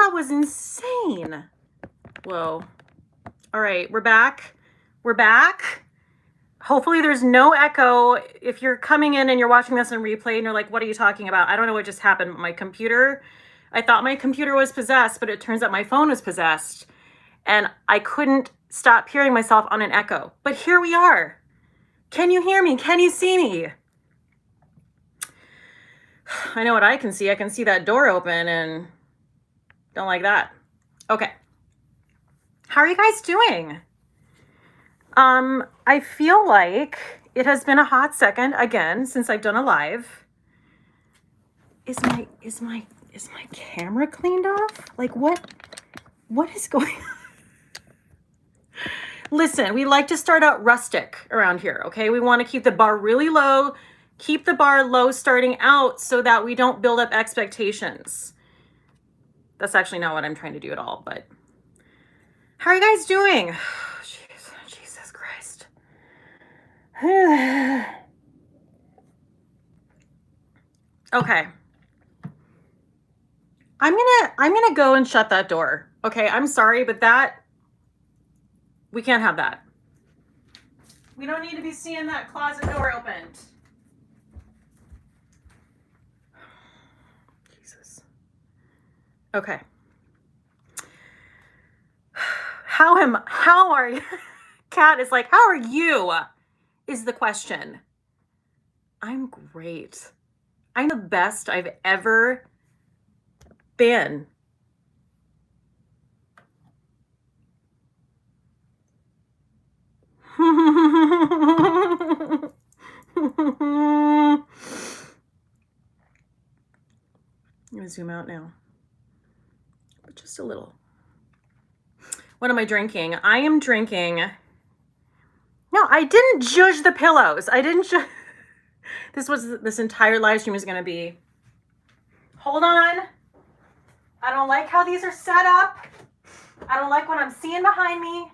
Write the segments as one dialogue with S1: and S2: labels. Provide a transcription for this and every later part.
S1: That was insane. Whoa. All right, we're back. We're back. Hopefully there's no echo. If you're coming in and you're watching this on replay and you're like, what are you talking about? I don't know what just happened. My computer, I thought my computer was possessed, but it turns out my phone was possessed. And I couldn't stop hearing myself on an echo. But here we are. Can you hear me? Can you see me? I know what I can see. I can see that door open and don't like that. Okay. How are you guys doing? I feel like it has been a hot second again since I've done a live. Is my camera cleaned off? Like what is going on? Listen, we like to start out rustic around here, okay? We want to keep the bar really low, keep the bar low starting out so that we don't build up expectations. That's actually not what I'm trying to do at all, but how are you guys doing? Jesus Christ. Okay. I'm gonna go and shut that door. Okay, I'm sorry, but we can't have that. We don't need to be seeing that closet door opened. Jesus. Okay. How are you? Cat is like, how are you? Is the question. I'm great. I'm the best I've ever been. I'm gonna zoom out now, but just a little. What am I drinking? I am drinking. No, I didn't judge the pillows. I didn't judge. This entire live stream is going to be. Hold on. I don't like how these are set up. I don't like what I'm seeing behind me.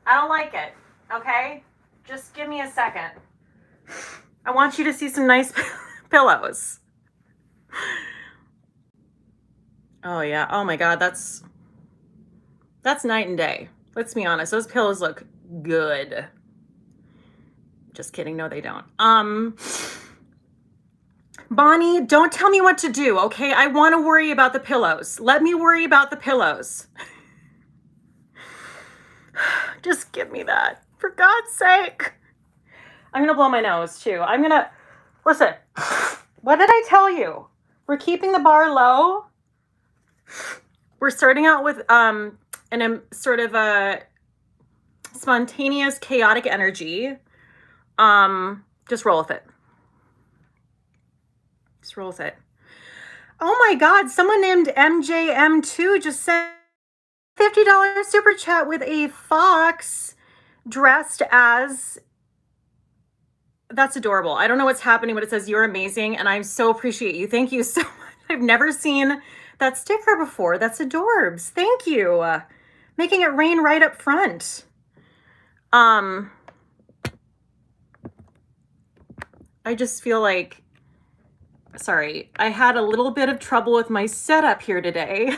S1: I don't like it. Okay? Just give me a second. I want you to see some nice pillows. Oh yeah. Oh my God. That's night and day. Let's be honest. Those pillows look good. Just kidding. No, they don't. Bonnie, don't tell me what to do, okay? I want to worry about the pillows. Let me worry about the pillows. Just give me that. For God's sake. I'm going to blow my nose, too. Listen. What did I tell you? We're keeping the bar low. We're starting out with sort of a spontaneous, chaotic energy. Just roll with it. Just roll with it. Oh my God, someone named MJM2 just sent $50 super chat with a fox dressed as. That's adorable. I don't know what's happening, but it says you're amazing, and I so appreciate you. Thank you so much. I've never seen that sticker before. That's adorbs. Thank you. Making it rain right up front. I just feel like, sorry, I had a little bit of trouble with my setup here today.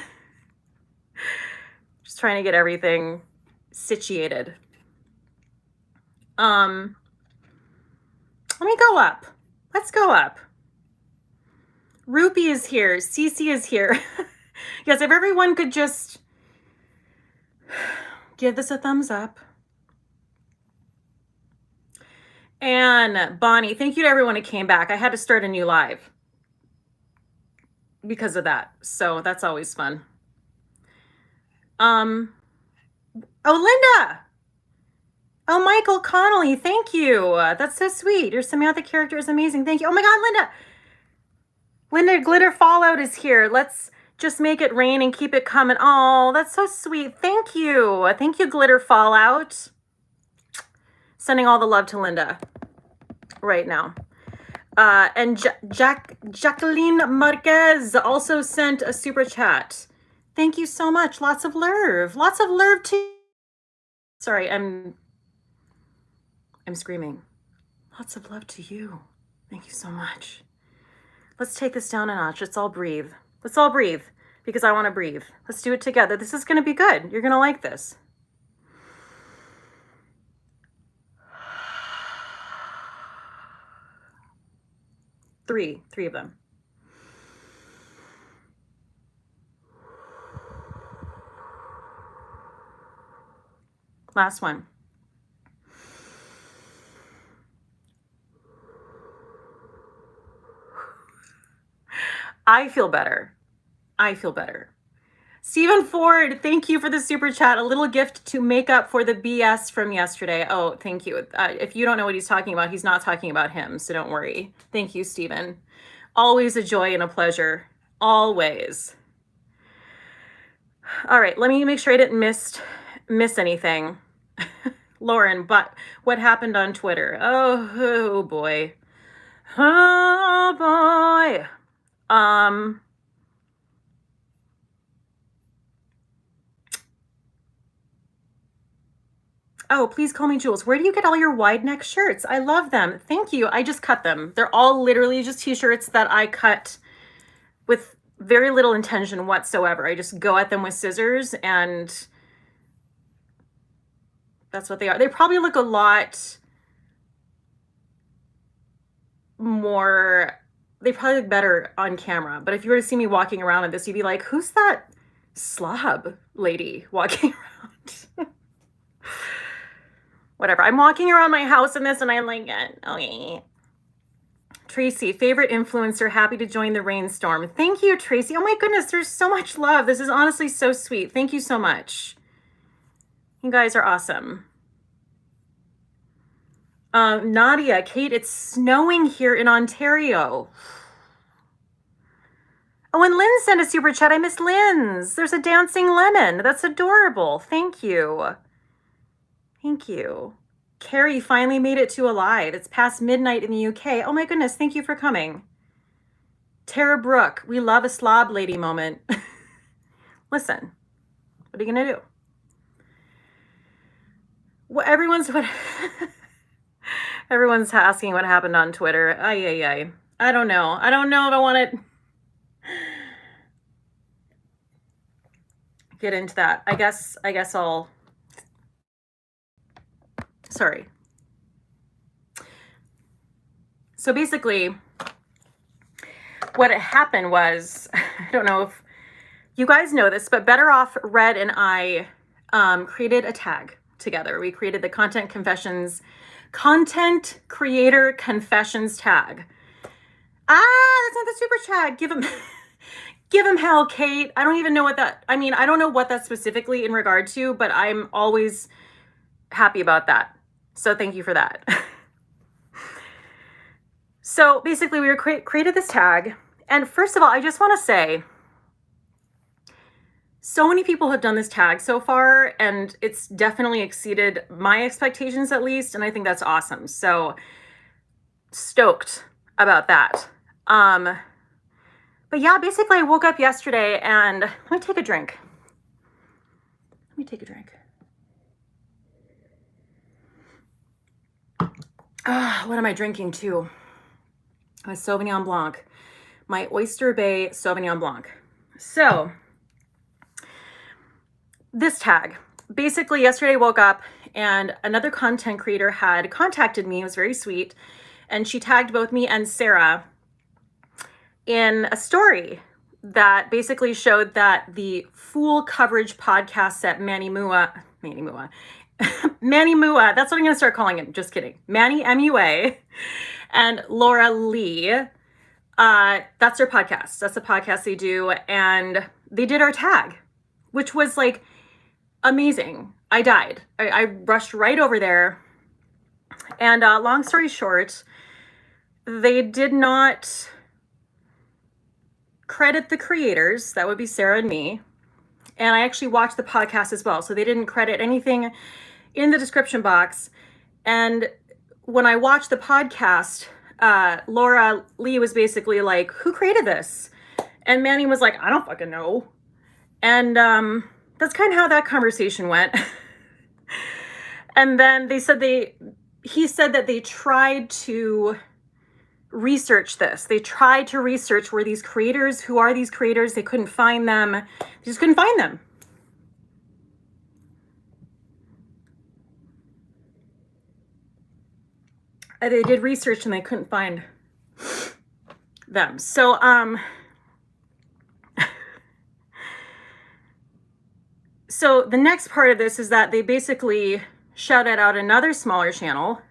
S1: Just trying to get everything situated. Let me go up. Let's go up. Rupi is here. Cece is here. Yes, if everyone could just give this a thumbs up. And Bonnie, thank you to everyone who came back. I had to start a new live because of that. So that's always fun. Oh, Linda. Oh, Michael Connolly, thank you. That's so sweet. Your Samantha character is amazing. Thank you. Oh my God, Linda. Linda Glitter Fallout is here. Let's just make it rain and keep it coming. Oh, that's so sweet. Thank you. Thank you, Glitter Fallout. Sending all the love to Linda right now. And Jacqueline Marquez also sent a super chat. Thank you so much. Lots of love. Lots of love too. Sorry, I'm screaming. Lots of love to you. Thank you so much. Let's take this down a notch. Let's all breathe. Let's all breathe. because I want to breathe. Let's do it together. This is going to be good. You're going to like this. Three of them. Last one. I feel better. Stephen Ford, thank you for the super chat. A little gift to make up for the BS from yesterday. Oh, thank you. If you don't know what he's talking about, he's not talking about him, so don't worry. Thank you, Stephen. Always a joy and a pleasure. Always. All right, let me make sure I didn't miss anything. Lauren, but what happened on Twitter? Oh boy. Oh boy. Oh, please call me Jules. Where do you get all your wide neck shirts? I love them. Thank you. I just cut them. They're all literally just t-shirts that I cut with very little intention whatsoever. I just go at them with scissors and that's what they are. They probably look a lot more, they probably look better on camera. But if you were to see me walking around in this, you'd be like, who's that slob lady walking around? Whatever. I'm walking around my house in this and I like it. Okay. Tracy, favorite influencer, happy to join the rainstorm. Thank you, Tracy. Oh my goodness, there's so much love. This is honestly so sweet. Thank you so much. You guys are awesome. Nadia, Cate, it's snowing here in Ontario. Oh, and Lynn sent a super chat. I miss Lynn's. There's a dancing lemon. That's adorable. Thank you. Thank you. Carrie finally made it to Alive. It's past midnight in the UK. Oh my goodness, thank you for coming. Tara Brooke, we love a slob lady moment. Listen, what are you gonna do? Well, everyone's asking what happened on Twitter. I don't know. I don't know if I want to get into that. I guess I'll. Sorry. So basically, what happened was, I don't know if you guys know this, but Better Off Red and I created a tag together. We created the Content Creator Confessions tag. That's not the super chat. Give him hell, Cate. I don't even know what that, I mean, I don't know what that's specifically in regard to, but I'm always happy about that. So thank you for that. So basically we created this tag. And first of all, I just want to say, so many people have done this tag so far, and it's definitely exceeded my expectations at least. And I think that's awesome. So stoked about that. But yeah, basically I woke up yesterday and let me take a drink. What am I drinking too? My Sauvignon Blanc, my Oyster Bay Sauvignon Blanc. So this tag, basically yesterday I woke up and another content creator had contacted me. It was very sweet. And she tagged both me and Sarah in a story that basically showed that the Fool Coverage podcast at Manny Mua, that's what I'm going to start calling it. Just kidding. Manny, MUA, and Laura Lee. That's their podcast. That's the podcast they do. And they did our tag, which was like amazing. I died. I rushed right over there. And long story short, they did not credit the creators. That would be Sarah and me. And I actually watched the podcast as well. So they didn't credit anything in the description box. And when I watched the podcast, Laura Lee was basically like, who created this? And Manny was like, I don't fucking know. And that's kind of how that conversation went. And then he said that they tried to research this. They tried to research where these creators, who are these creators? They couldn't find them. They just couldn't find them. They did research and they couldn't find them. So, so the next part of this is that they basically shouted out another smaller channel,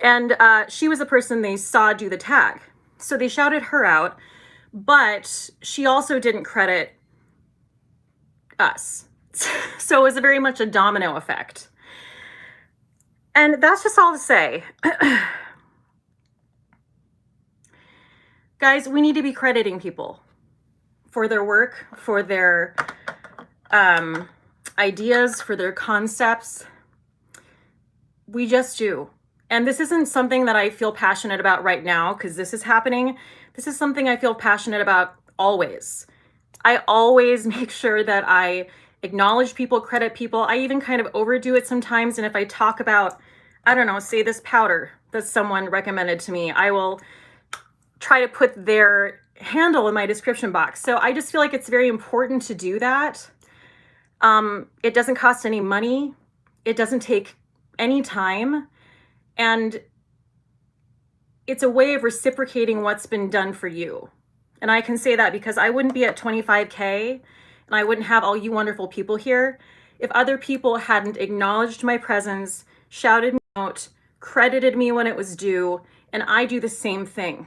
S1: and she was the person they saw do the tag. So they shouted her out, but she also didn't credit us. So it was very much a domino effect. And that's just all to say. Guys, we need to be crediting people for their work, for their ideas, for their concepts. We just do. And this isn't something that I feel passionate about right now because this is happening. This is something I feel passionate about always. I always make sure that I acknowledge people, credit people. I even kind of overdo it sometimes. And if I talk about, I don't know, say this powder that someone recommended to me, I will try to put their handle in my description box. So I just feel like it's very important to do that. It doesn't cost any money. It doesn't take any time. And it's a way of reciprocating what's been done for you. And I can say that because I wouldn't be at 25K and I wouldn't have all you wonderful people here if other people hadn't acknowledged my presence, shouted me out, credited me when it was due, and I do the same thing.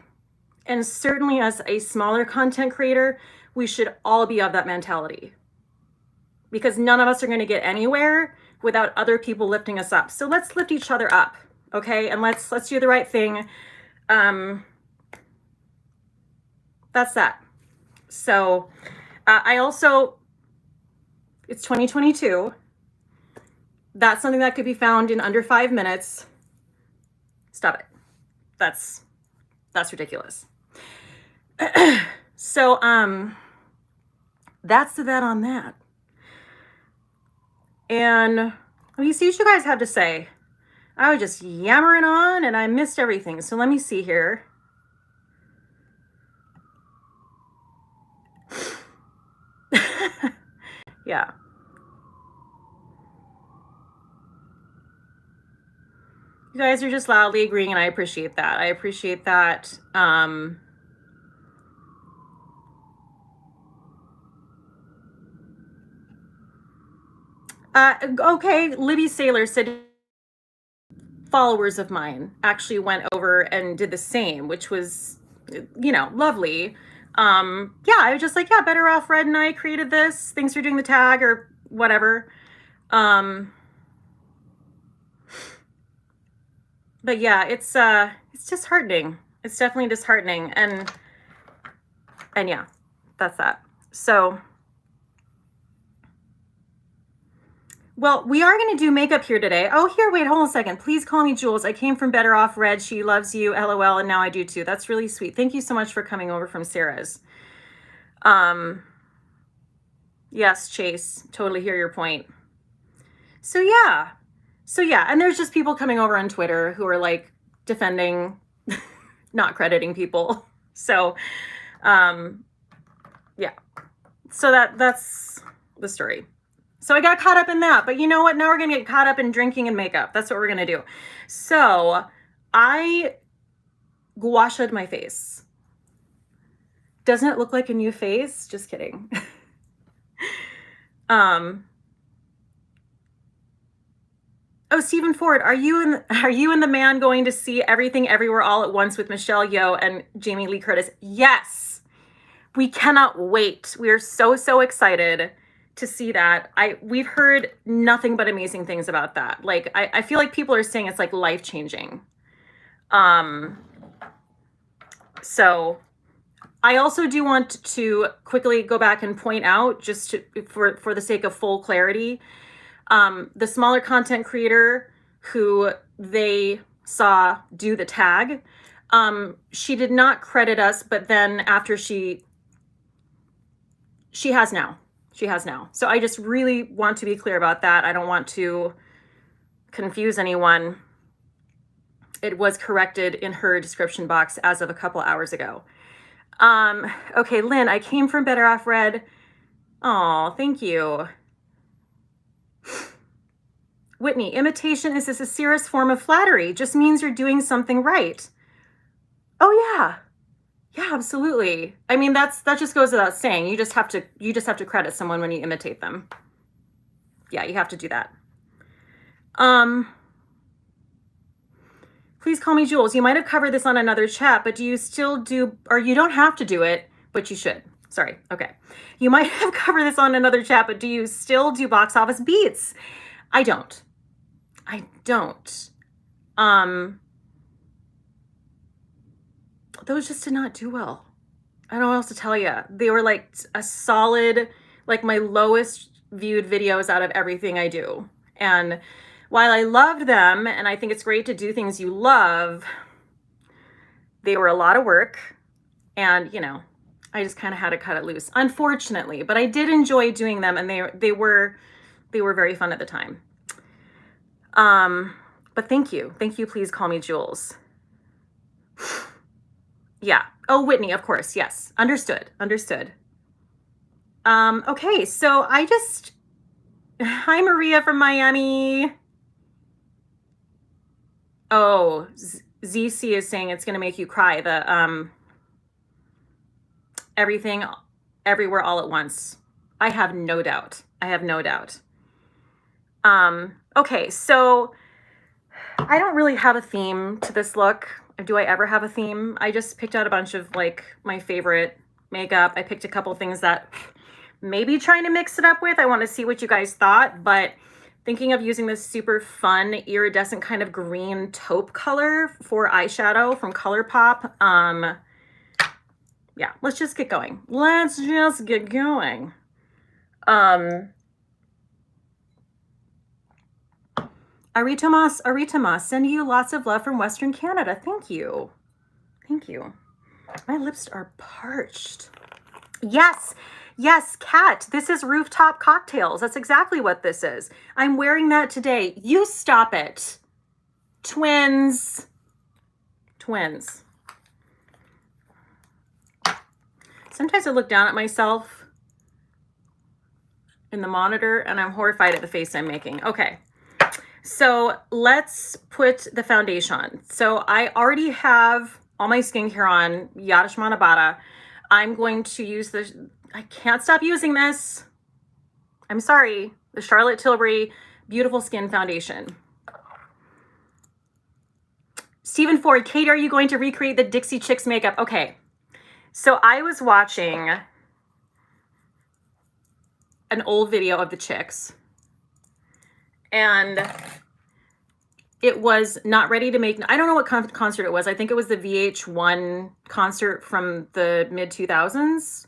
S1: And certainly as a smaller content creator, we should all be of that mentality because none of us are going to get anywhere without other people lifting us up. So let's lift each other up, okay? And let's do the right thing. That's that. So I also, it's 2022. That's something that could be found in under 5 minutes. Stop it. That's ridiculous. So, that's that on that. And let me see what you guys have to say. I was just yammering on and I missed everything. So let me see here. Yeah. You guys are just loudly agreeing and I appreciate that. I appreciate that. Okay, Libby Sailor said followers of mine actually went over and did the same, which was, you know, lovely. Yeah, I was just like, yeah, Better Off Red and I created this. Thanks for doing the tag or whatever. But yeah, it's disheartening. It's definitely disheartening. And yeah, that's that. So, well, we are going to do makeup here today. Oh, here, wait, hold on a second. Please call me Jules. I came from Better Off Red. She loves you, LOL, and now I do too. That's really sweet. Thank you so much for coming over from Sarah's. Yes, Chase, totally hear your point. So yeah, and there's just people coming over on Twitter who are like defending, not crediting people. So, yeah, so that's the story. So I got caught up in that, but you know what? Now we're gonna get caught up in drinking and makeup. That's what we're gonna do. So I gua shed my face. Doesn't it look like a new face? Just kidding. Oh, Stephen Ford, are you and the man going to see Everything Everywhere All at Once with Michelle Yeoh and Jamie Lee Curtis? Yes. We cannot wait. We are so excited to see that. We've heard nothing but amazing things about that. Like, I feel like people are saying it's like life-changing. So I also do want to quickly go back and point out, just for the sake of full clarity, the smaller content creator who they saw do the tag, she did not credit us, but then after she has now. She has now. So I just really want to be clear about that. I don't want to confuse anyone. it was corrected in her description box as of a couple hours ago. Okay, Lynn, I came from Better Off Red. Oh, thank you. Whitney, imitation is a sincerest form of flattery. Just means you're doing something right. Oh yeah. Yeah, absolutely. I mean, that just goes without saying. You just have to credit someone when you imitate them. Yeah, you have to do that. Please call me Jules. You might have covered this on another chat, but do you still do, or you don't have to do it, but you should. Sorry. Okay. You might have covered this on another chat, but do you still do box office beats? I don't. Those just did not do well. I don't know what else to tell you. They were like a solid, like my lowest viewed videos out of everything I do. And while I loved them, and I think it's great to do things you love, they were a lot of work. And, you know, I just kind of had to cut it loose, unfortunately. But I did enjoy doing them, and they were very fun at the time. But thank you. Thank you. Please call me Jules. Yeah. Oh, Whitney, of course. Yes. Understood. Okay. So hi, Maria from Miami. Oh, ZC is saying it's going to make you cry. The, everything, everywhere, all at once. I have no doubt. Okay. So I don't really have a theme to this look. Do I ever have a theme? I just picked out a bunch of like my favorite makeup. I picked a couple things that maybe trying to mix it up with. I want to see what you guys thought, but thinking of using this super fun iridescent kind of green taupe color for eyeshadow from ColourPop. Yeah, let's just get going. Aritamas, sending you lots of love from Western Canada. Thank you. My lips are parched. Yes, Kat, this is Rooftop Cocktails. That's exactly what this is. I'm wearing that today. You stop it. Twins. Sometimes I look down at myself in the monitor and I'm horrified at the face I'm making. Okay. So let's put the foundation on. So I already have all my skincare on, Yadashmana Bada. I'm going to use I can't stop using this. I'm sorry, the Charlotte Tilbury Beautiful Skin Foundation. Stephen Ford, Cate, are you going to recreate the Dixie Chicks makeup? Okay, so I was watching an old video of the Chicks, and it was not ready to make, I don't know what concert it was. I think it was the VH1 concert from the mid 2000s.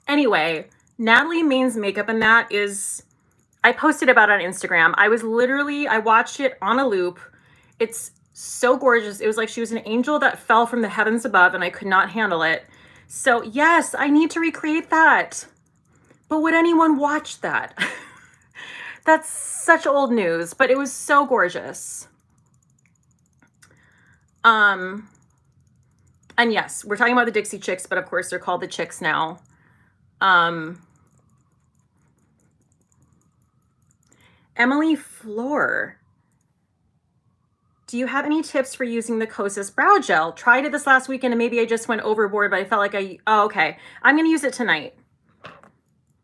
S1: Anyway, Natalie Main's makeup in that is, I posted about it on Instagram. I watched it on a loop. It's so gorgeous. It was like she was an angel that fell from the heavens above and I could not handle it. So yes, I need to recreate that. But would anyone watch that? That's such old news, but it was so gorgeous. And yes, we're talking about the Dixie Chicks, but of course they're called the Chicks now. Emily Floor, do you have any tips for using the Kosas brow gel? Tried it this last weekend and maybe I just went overboard, but I felt like oh, okay. I'm going to use it tonight.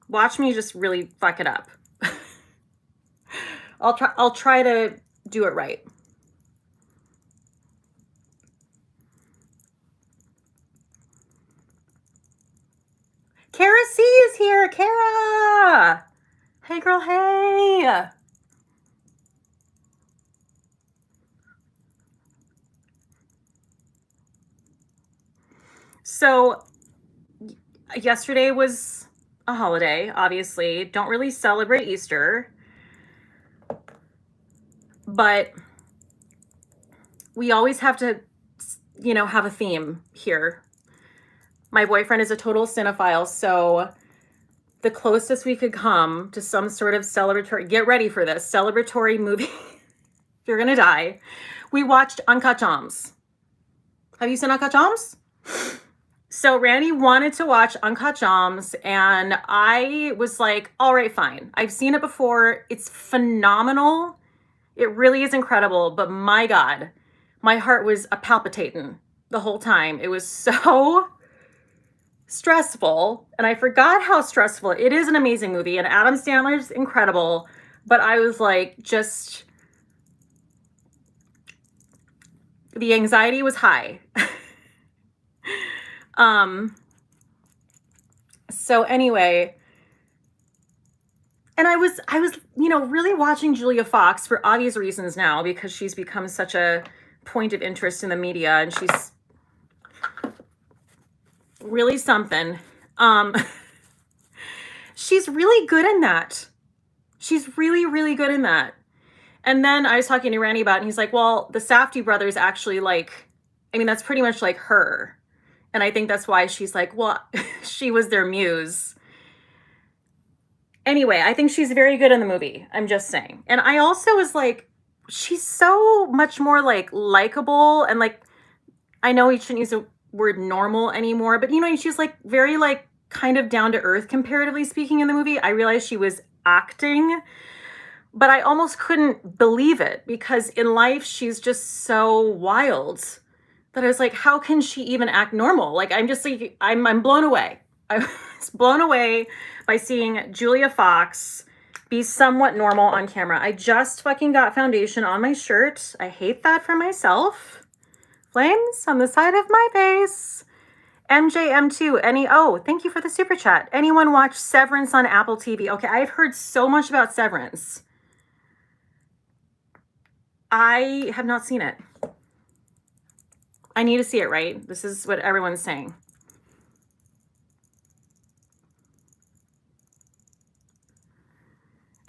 S1: Watch me just really fuck it up. I'll try to do it right. Kara C is here. Kara! Hey girl, hey! So yesterday was a holiday, obviously. Don't really celebrate Easter. But we always have to, you know, have a theme here. My boyfriend is a total cinephile, so the closest we could come to some sort of celebratory, get ready for this, celebratory movie. You're gonna die. We watched Uncut Gems. Have you seen Uncut Gems? So Randy wanted to watch Uncut Gems, and I was like, all right, fine. I've seen it before. It's phenomenal. It really is incredible, but my God, my heart was a palpitating the whole time. It was so stressful, and I forgot how stressful. It is an amazing movie, and Adam Sandler's incredible, but I was like, just, the anxiety was high. So anyway, and I was, you know, really watching Julia Fox for obvious reasons now, because she's become such a point of interest in the media, and she's really something. She's really good in that. She's really, really good in that. And then I was talking to Randy about it, and he's like, well, the Safdie brothers actually, like, I mean, that's pretty much like her. And I think that's why she's like, well, she was their muse. Anyway, I think she's very good in the movie. I'm just saying. And I also was like, she's so much more like likable, and like, I know we shouldn't use the word normal anymore, but you know, she's like very like kind of down to earth comparatively speaking in the movie. I realized she was acting, but I almost couldn't believe it, because in life she's just so wild that I was like, how can she even act normal? Like, I'm just like, I'm blown away. I was blown away by seeing Julia Fox be somewhat normal on camera. I just fucking got foundation on my shirt. I hate that for myself. Flames on the side of my face. MJM2, oh, thank you for the super chat. Anyone watch Severance on Apple TV? Okay, I've heard so much about Severance. I have not seen it. I need to see it, right? This is what everyone's saying.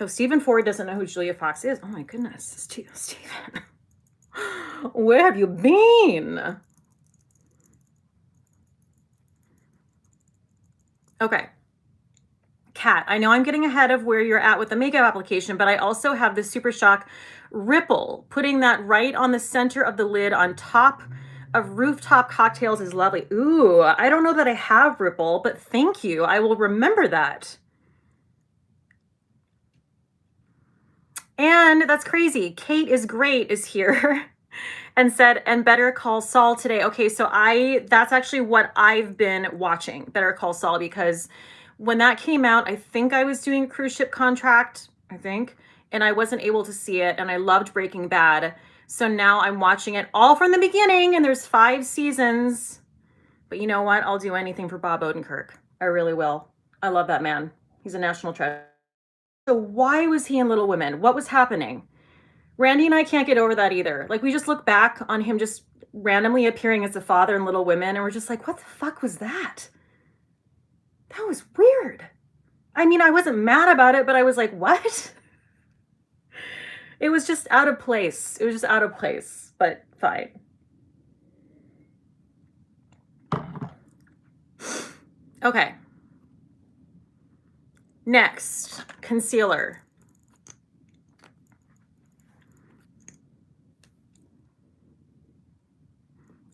S1: Oh, Stephen Ford doesn't know who Julia Fox is. Oh my goodness, Stephen. Where have you been? Okay. Kat, I know I'm getting ahead of where you're at with the makeup application, but I also have the Super Shock Ripple. Putting that right on the center of the lid on top of Rooftop Cocktails is lovely. Ooh, I don't know that I have Ripple, but thank you. I will remember that. And that's crazy. Cate is great is here and said, and Better Call Saul today. Okay, so that's actually what I've been watching, Better Call Saul, because when that came out, I think I was doing a cruise ship contract, and I wasn't able to see it, and I loved Breaking Bad. So now I'm watching it all from the beginning, and there's 5 seasons. But you know what? I'll do anything for Bob Odenkirk. I really will. I love that man. He's a national treasure. So why was he in Little Women? What was happening? Randy and I can't get over that either. Like, we just look back on him just randomly appearing as a father in Little Women, and we're just like, what the fuck was that? That was weird. I mean, I wasn't mad about it, but I was like, what? It was just out of place. It was just out of place, but fine. Okay. Next, concealer.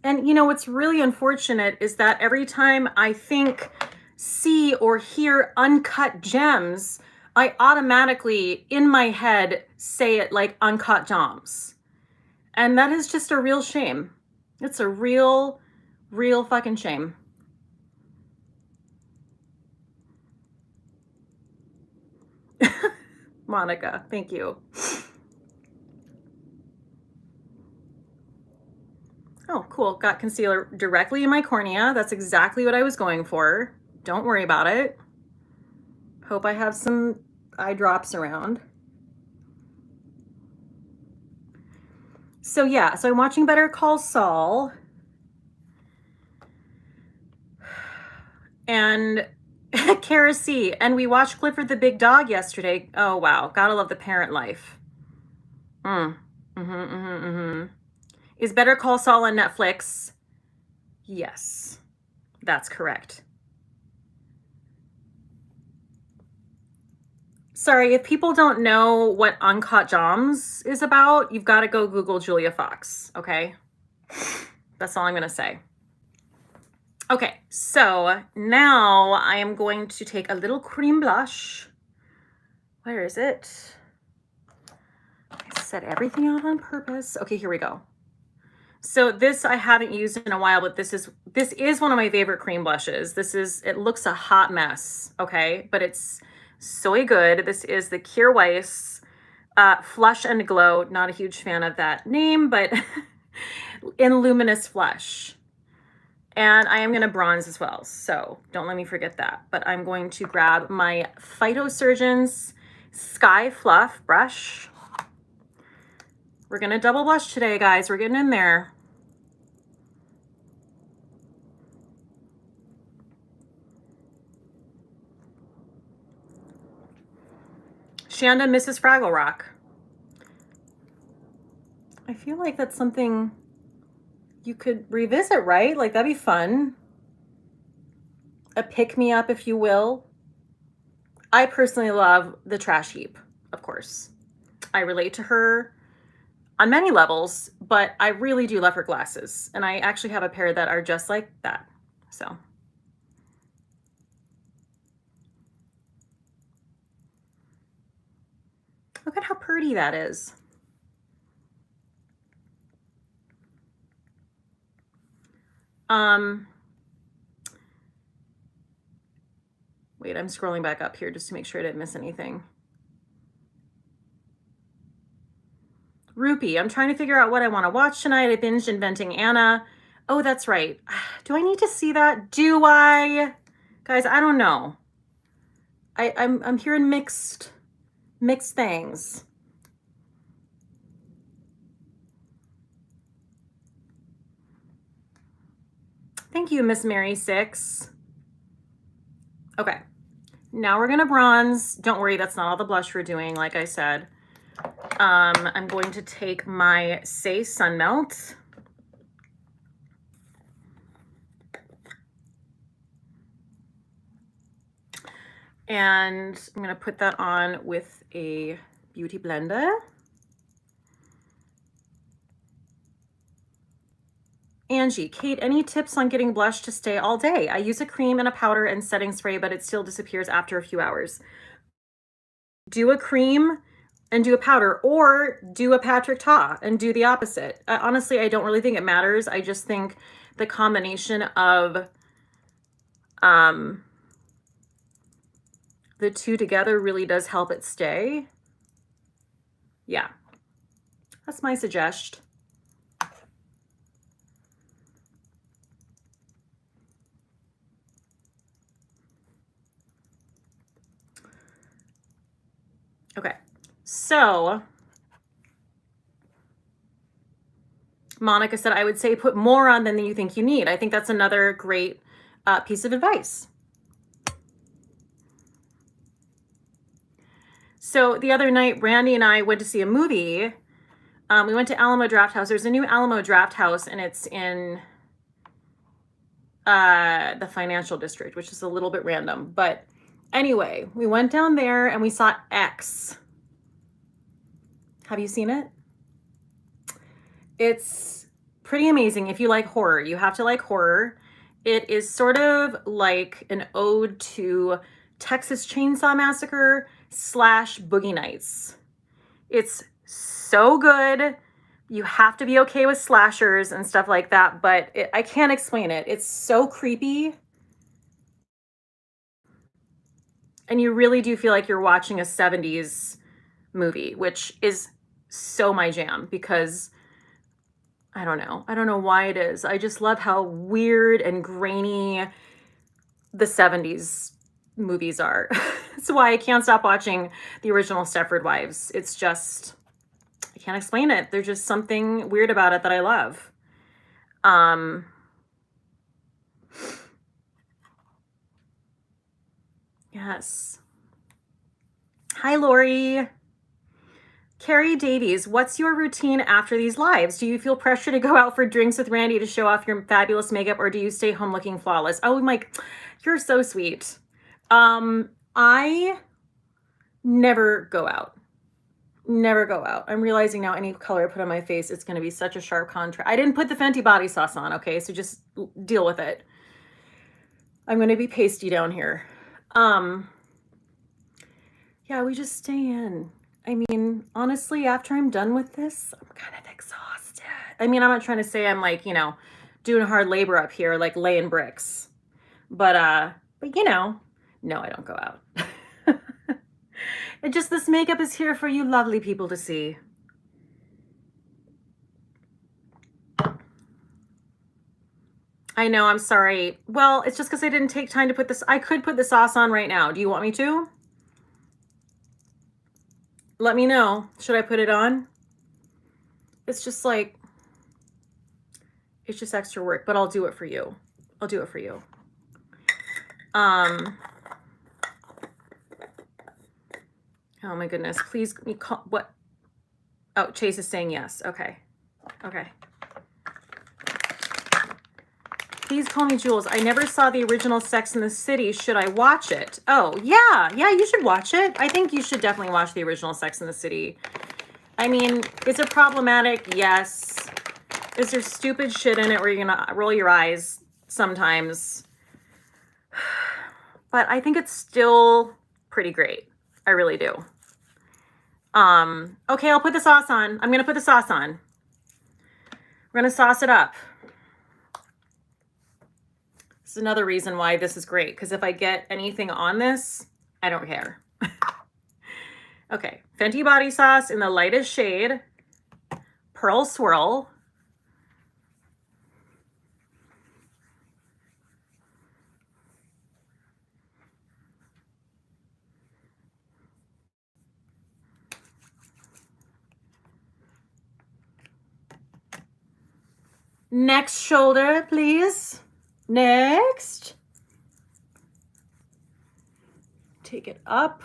S1: And you know, what's really unfortunate is that every time I think, see, or hear Uncut Gems, I automatically, in my head, say it like Uncut Gems. And that is just a real shame. It's a real fucking shame. Monica, thank you. Oh, cool. Got concealer directly in my cornea. That's exactly what I was going for. Don't worry about it. Hope I have some eye drops around. So yeah, so I'm watching Better Call Saul. And Kara C. And we watched Clifford the Big Dog yesterday. Oh, wow. Gotta love the parent life. Is Better Call Saul on Netflix? Yes, that's correct. Sorry, if people don't know what Uncut Gems is about, you've got to go Google Julia Fox, okay? That's all I'm going to say. Okay, so now I am going to take a little cream blush. Where is it? I set everything out on purpose. Okay, here we go. So this I haven't used in a while, but this is one of my favorite cream blushes. It looks a hot mess, okay? But it's so good. This is the Kjaer Weis Flush and Glow. Not a huge fan of that name, but in Luminous Flush. And I am going to bronze as well, so don't let me forget that. But I'm going to grab my Phytosurgeons Sky Fluff brush. We're going to double blush today, guys. We're getting in there. Shanda, Mrs. Fraggle Rock. I feel like that's something you could revisit, right? Like, that'd be fun. A pick-me-up, if you will. I personally love the trash heap, of course. I relate to her on many levels, but I really do love her glasses. And I actually have a pair that are just like that. So. Look at how pretty that is. Wait, I'm scrolling back up here just to make sure I didn't miss anything. Rupee, I'm trying to figure out what I want to watch tonight. I binged Inventing Anna. Oh, that's right. Do I need to see that? Do I? Guys, I don't know. I'm hearing mixed things. Thank you, Miss Mary 6. Okay, now we're gonna bronze. Don't worry, that's not all the blush we're doing, like I said. I'm going to take my Say Sunmelt. And I'm gonna put that on with a beauty blender. Angie, Kate, any tips on getting blush to stay all day? I use a cream and a powder and setting spray, but it still disappears after a few hours. Do a cream and do a powder, or do a Patrick Ta and do the opposite. Honestly, I don't really think it matters. I just think the combination of the two together really does help it stay. Yeah, that's my suggestion. Okay, so Monica said, I would say put more on than you think you need. I think that's another great piece of advice. So the other night, Randy and I went to see a movie. We went to Alamo Drafthouse. There's a new Alamo Drafthouse, and it's in the financial district, which is a little bit random. But anyway, we went down there and we saw X. Have you seen it? It's pretty amazing. If you like horror, you have to like horror. It is sort of like an ode to Texas Chainsaw Massacre / Boogie Nights. It's so good. You have to be okay with slashers and stuff like that, but I can't explain it. It's so creepy. And you really do feel like you're watching a 70s movie, which is so my jam, because I don't know why it is. I just love how weird and grainy the 70s movies are. That's why I can't stop watching the original Stepford Wives. It's just, I can't explain it. There's just something weird about it that I love. Yes. Hi, Lori. Carrie Davies, what's your routine after these lives? Do you feel pressure to go out for drinks with Randy to show off your fabulous makeup, or do you stay home looking flawless? Oh, Mike, you're so sweet. I Never go out. Never go out. I'm realizing now any color I put on my face, it's going to be such a sharp contrast. I didn't put the Fenty body sauce on, okay? So just deal with it. I'm going to be pasty down here. Yeah, we just stay in. I mean, honestly, after I'm done with this, I'm kind of exhausted. I mean, I'm not trying to say I'm like, you know, doing hard labor up here, like laying bricks. But you know, no, I don't go out. It just, this makeup is here for you lovely people to see. I know, I'm sorry. Well, it's just because I didn't take time to put this. I could put the sauce on right now. Do you want me to? Let me know. Should I put it on? It's just like, it's just extra work, but I'll do it for you. I'll do it for you. Oh my goodness, please, what? Oh, Chase is saying yes. Okay. Okay. Please call me Jules. I never saw the original Sex and the City. Should I watch it? Oh, yeah. Yeah, you should watch it. I think you should definitely watch the original Sex and the City. I mean, is it problematic? Yes. Is there stupid shit in it where you're going to roll your eyes sometimes? But I think it's still pretty great. I really do. Okay, I'll put the sauce on. I'm going to put the sauce on. We're going to sauce it up. This is another reason why this is great, because if I get anything on this, I don't care. Okay, Fenty body sauce in the lightest shade, Pearl Swirl. Next shoulder, please. Next. Take it up.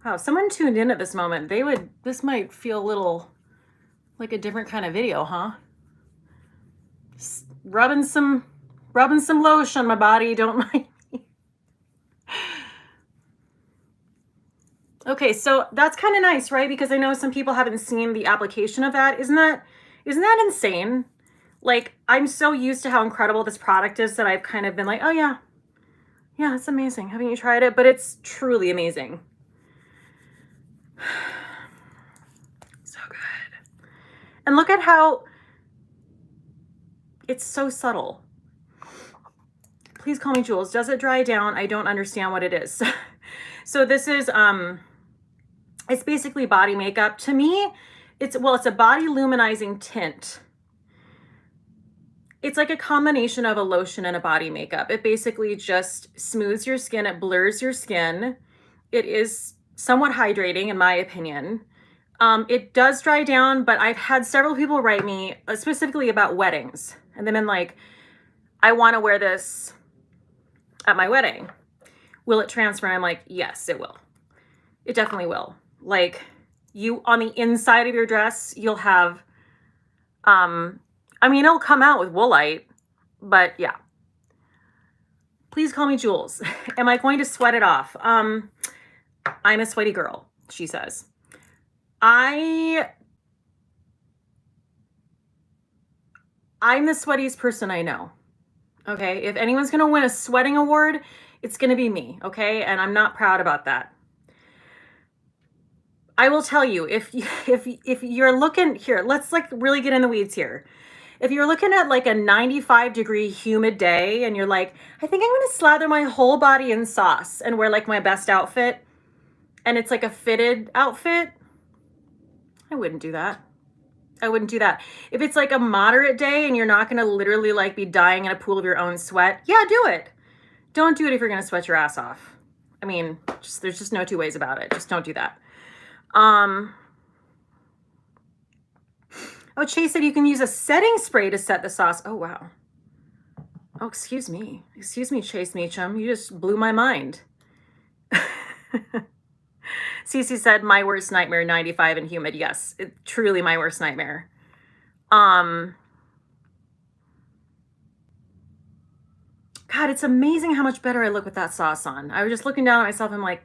S1: Wow, someone tuned in at this moment. This might feel a little like a different kind of video, huh? Just rubbing some lotion on my body, don't mind me. Okay, so that's kind of nice, right? Because I know some people haven't seen the application of that. Isn't that insane? Like, I'm so used to how incredible this product is that I've kind of been like, oh yeah, it's amazing. Haven't you tried it? But it's truly amazing. So good. And look at how it's so subtle. Please call me Jules. Does it dry down? I don't understand what it is. So this is, it's basically body makeup. To me, it's a body luminizing tint. It's like a combination of a lotion and a body makeup. It basically just smooths your skin. It blurs your skin. It is somewhat hydrating, in my opinion. It does dry down, but I've had several people write me specifically about weddings. And they've been like, I want to wear this at my wedding. Will it transfer? And I'm like, yes, it will. It definitely will. Like, you, on the inside of your dress, you'll have, I mean, it'll come out with woolite, but yeah. Please call me Jules. Am I going to sweat it off? I'm a sweaty girl, she says. I'm the sweatiest person I know. Okay, if anyone's gonna win a sweating award, it's gonna be me, okay? And I'm not proud about that. I will tell you, if you're looking here, let's like really get in the weeds here. If you're looking at like a 95-degree humid day and you're like, I think I'm gonna slather my whole body in sauce and wear like my best outfit, and it's like a fitted outfit, I wouldn't do that. I wouldn't do that. If it's like a moderate day and you're not gonna literally like be dying in a pool of your own sweat, yeah, do it. Don't do it if you're gonna sweat your ass off. I mean, there's just no two ways about it. Just don't do that. Oh, Chase said you can use a setting spray to set the sauce. Oh, wow. Oh, excuse me. Excuse me, Chase Meacham. You just blew my mind. Cece said, my worst nightmare, 95 and humid. Yes, truly my worst nightmare. God, God, it's amazing how much better I look with that sauce on. I was just looking down at myself. I'm like,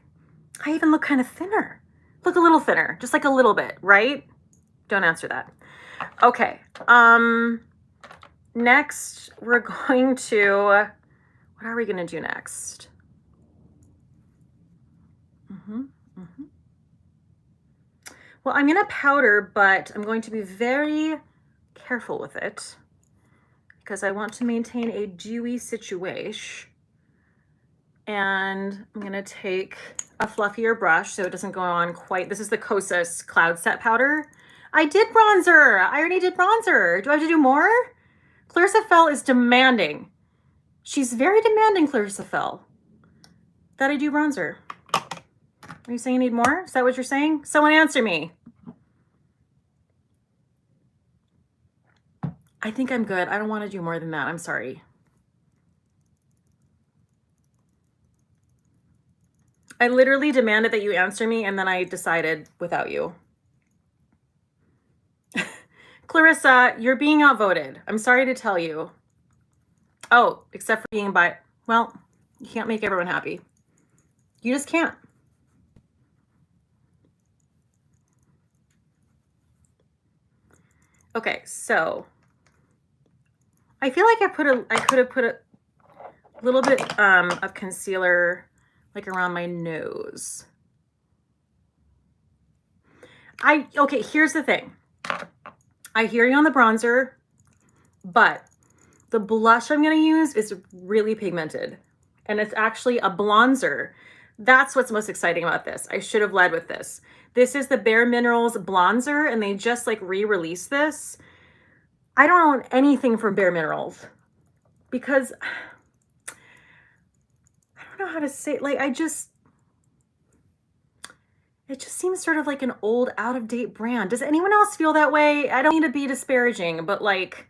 S1: I even look kind of thinner. Look a little thinner, just like a little bit, right? Don't answer that. Okay. Next, we're going to, what are we going to do next? Well, I'm going to powder, but I'm going to be very careful with it because I want to maintain a dewy situation. And I'm going to take a fluffier brush so it doesn't go on quite. This is the Kosas Cloud Set Powder. I did bronzer. I already did bronzer. Do I have to do more? Clarissa Fell is demanding. She's very demanding, Clarissa Fell, that I do bronzer. Are you saying you need more? Is that what you're saying? Someone answer me. I think I'm good. I don't want to do more than that. I'm sorry. I literally demanded that you answer me, and then I decided without you. Clarissa, you're being outvoted. I'm sorry to tell you. Oh, except for being well, you can't make everyone happy. You just can't. Okay, so I feel like I could have put a little bit of concealer like around my nose. Okay, here's the thing. I hear you on the bronzer, but the blush I'm going to use is really pigmented, and it's actually a bronzer. That's what's most exciting about this. I should have led with this. This is the Bare Minerals bronzer, and they just like re-released this. I don't own anything from Bare Minerals because I don't know how to say, like, it just seems sort of like an old, out-of-date brand. Does anyone else feel that way? I don't mean to be disparaging, but like,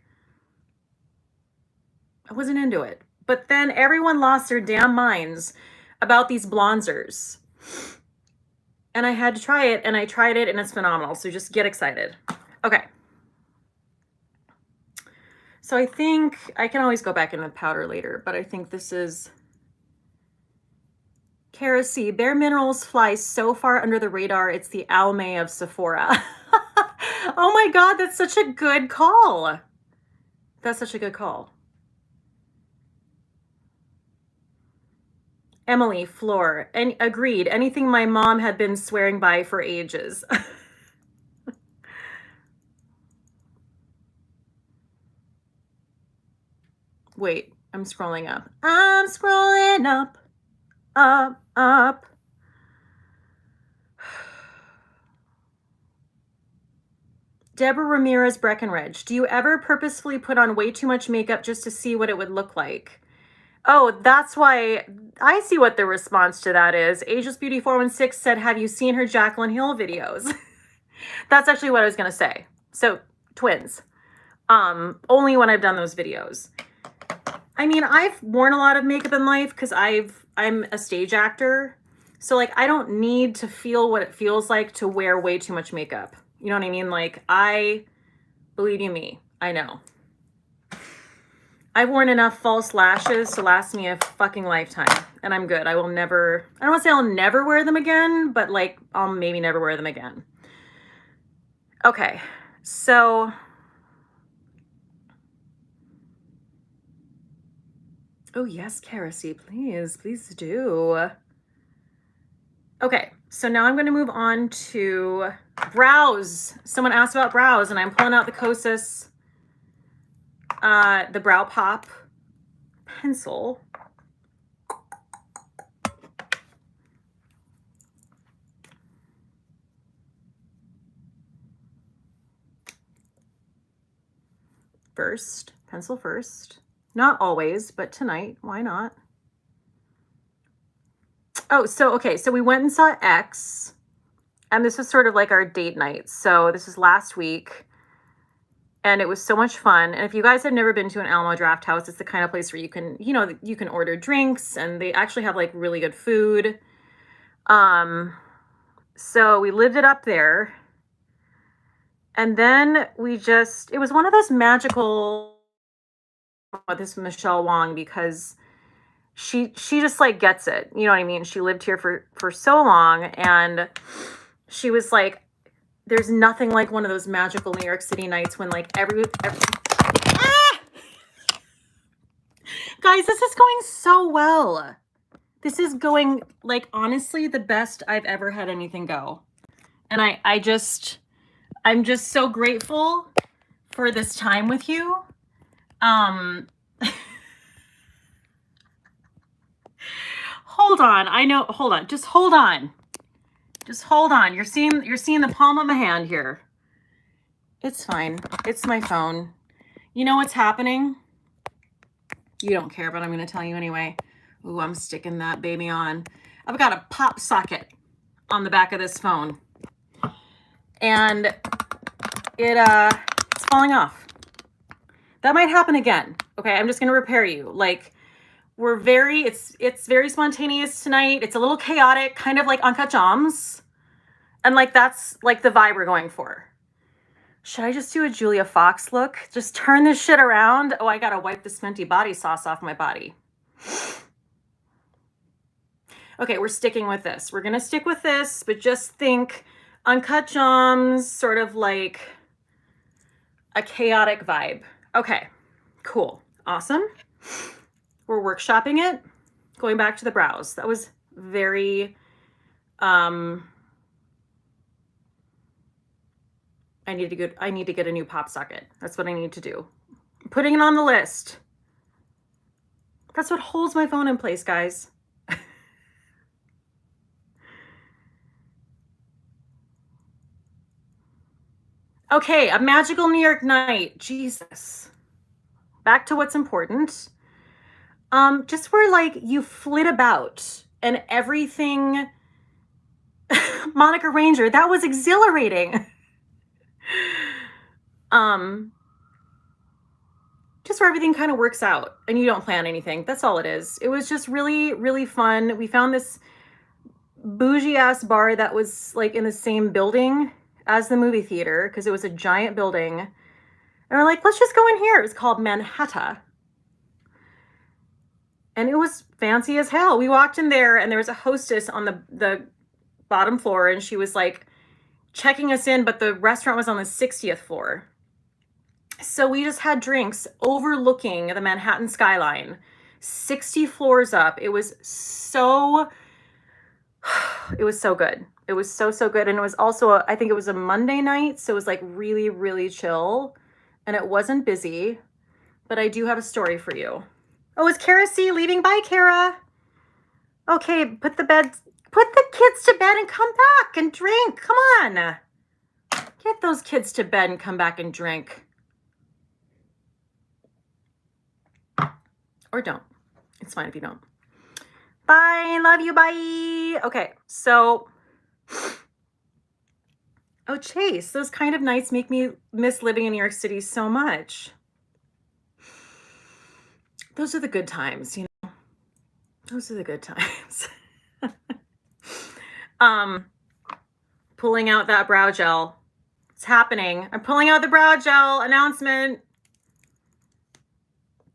S1: I wasn't into it. But then everyone lost their damn minds about these bronzers. And I had to try it, and I tried it, and it's phenomenal. So just get excited. Okay. So I think I can always go back in the powder later, but I think this is Kara C. Bare Minerals flies so far under the radar. It's the Almay of Sephora. Oh my God, that's such a good call. That's such a good call. Emily, Floor, and agreed. Anything my mom had been swearing by for ages. Wait, I'm scrolling up. I'm scrolling up, up, up. Deborah Ramirez Breckenridge, do you ever purposefully put on way too much makeup just to see what it would look like? Oh, that's why I see what the response to that is. Ageless Beauty 416 said, have you seen her Jaclyn Hill videos? That's actually what I was going to say. So twins, only when I've done those videos. I mean, I've worn a lot of makeup in life because I'm a stage actor. So like, I don't need to feel what it feels like to wear way too much makeup. You know what I mean? Like, believe you me, I know. I've worn enough false lashes to last me a fucking lifetime, and I'm good. I don't want to say I'll never wear them again, but like, I'll maybe never wear them again. Okay, so oh yes, Karacy, please do. Okay, so now I'm going to move on to brows. Someone asked about brows, and I'm pulling out the Kosas, the Brow Pop pencil. Pencil first. Not always, but tonight, why not? Oh, so, okay, so we went and saw X, and this was sort of like our date night. So this was last week, and it was so much fun. And if you guys have never been to an Alamo Draft House, it's the kind of place where you can, you can order drinks, and they actually have like really good food. So we lived it up there. And then it was one of those magical, this Michelle Wong, because she just like gets it. You know what I mean? She lived here for so long, and she was like, there's nothing like one of those magical New York City nights when like every ah! Guys, this is going so well. This is going like honestly the best I've ever had anything go. And I'm just so grateful for this time with you. Hold on. I know. Hold on. Just hold on. Just hold on. You're seeing the palm of my hand here. It's fine. It's my phone. You know what's happening? You don't care, but I'm going to tell you anyway. Ooh, I'm sticking that baby on. I've got a pop socket on the back of this phone. And it's falling off. That might happen again. Okay, I'm just going to repair you. Like, it's very spontaneous tonight. It's a little chaotic, kind of like Uncut Gems. And like, that's like the vibe we're going for. Should I just do a Julia Fox look? Just turn this shit around? Oh, I gotta wipe this Fenty body sauce off my body. Okay, we're sticking with this. We're gonna stick with this, but just think Uncut Gems, sort of like a chaotic vibe. Okay, cool, awesome. We're workshopping it. Going back to the brows. That was very, I need to get a new pop socket. That's what I need to do. I'm putting it on the list. That's what holds my phone in place, guys. Okay, a magical New York night. Jesus. Back to what's important. Just where like you flit about and everything. Monica Ranger, that was exhilarating. Just where everything kind of works out and you don't plan anything. That's all it is. It was just really, really fun. We found this bougie ass bar that was like in the same building as the movie theater because it was a giant building. And we're like, let's just go in here. It was called Manhattan. And it was fancy as hell. We walked in there and there was a hostess on the bottom floor and she was like checking us in, but the restaurant was on the 60th floor. So we just had drinks overlooking the Manhattan skyline, 60 floors up. It was so good. It was so good. And it was also, I think it was a Monday night. So it was like really, really chill and it wasn't busy, but I do have a story for you. Oh, is Kara C leaving? Bye, Kara. Okay, put the kids to bed and come back and drink. Come on. Get those kids to bed and come back and drink. Or don't. It's fine if you don't. Bye. Love you. Bye. Okay, so. Oh, Chase, those kind of nights make me miss living in New York City so much. Those are the good times, you know. Those are the good times. Pulling out that brow gel. It's happening. I'm pulling out the brow gel announcement.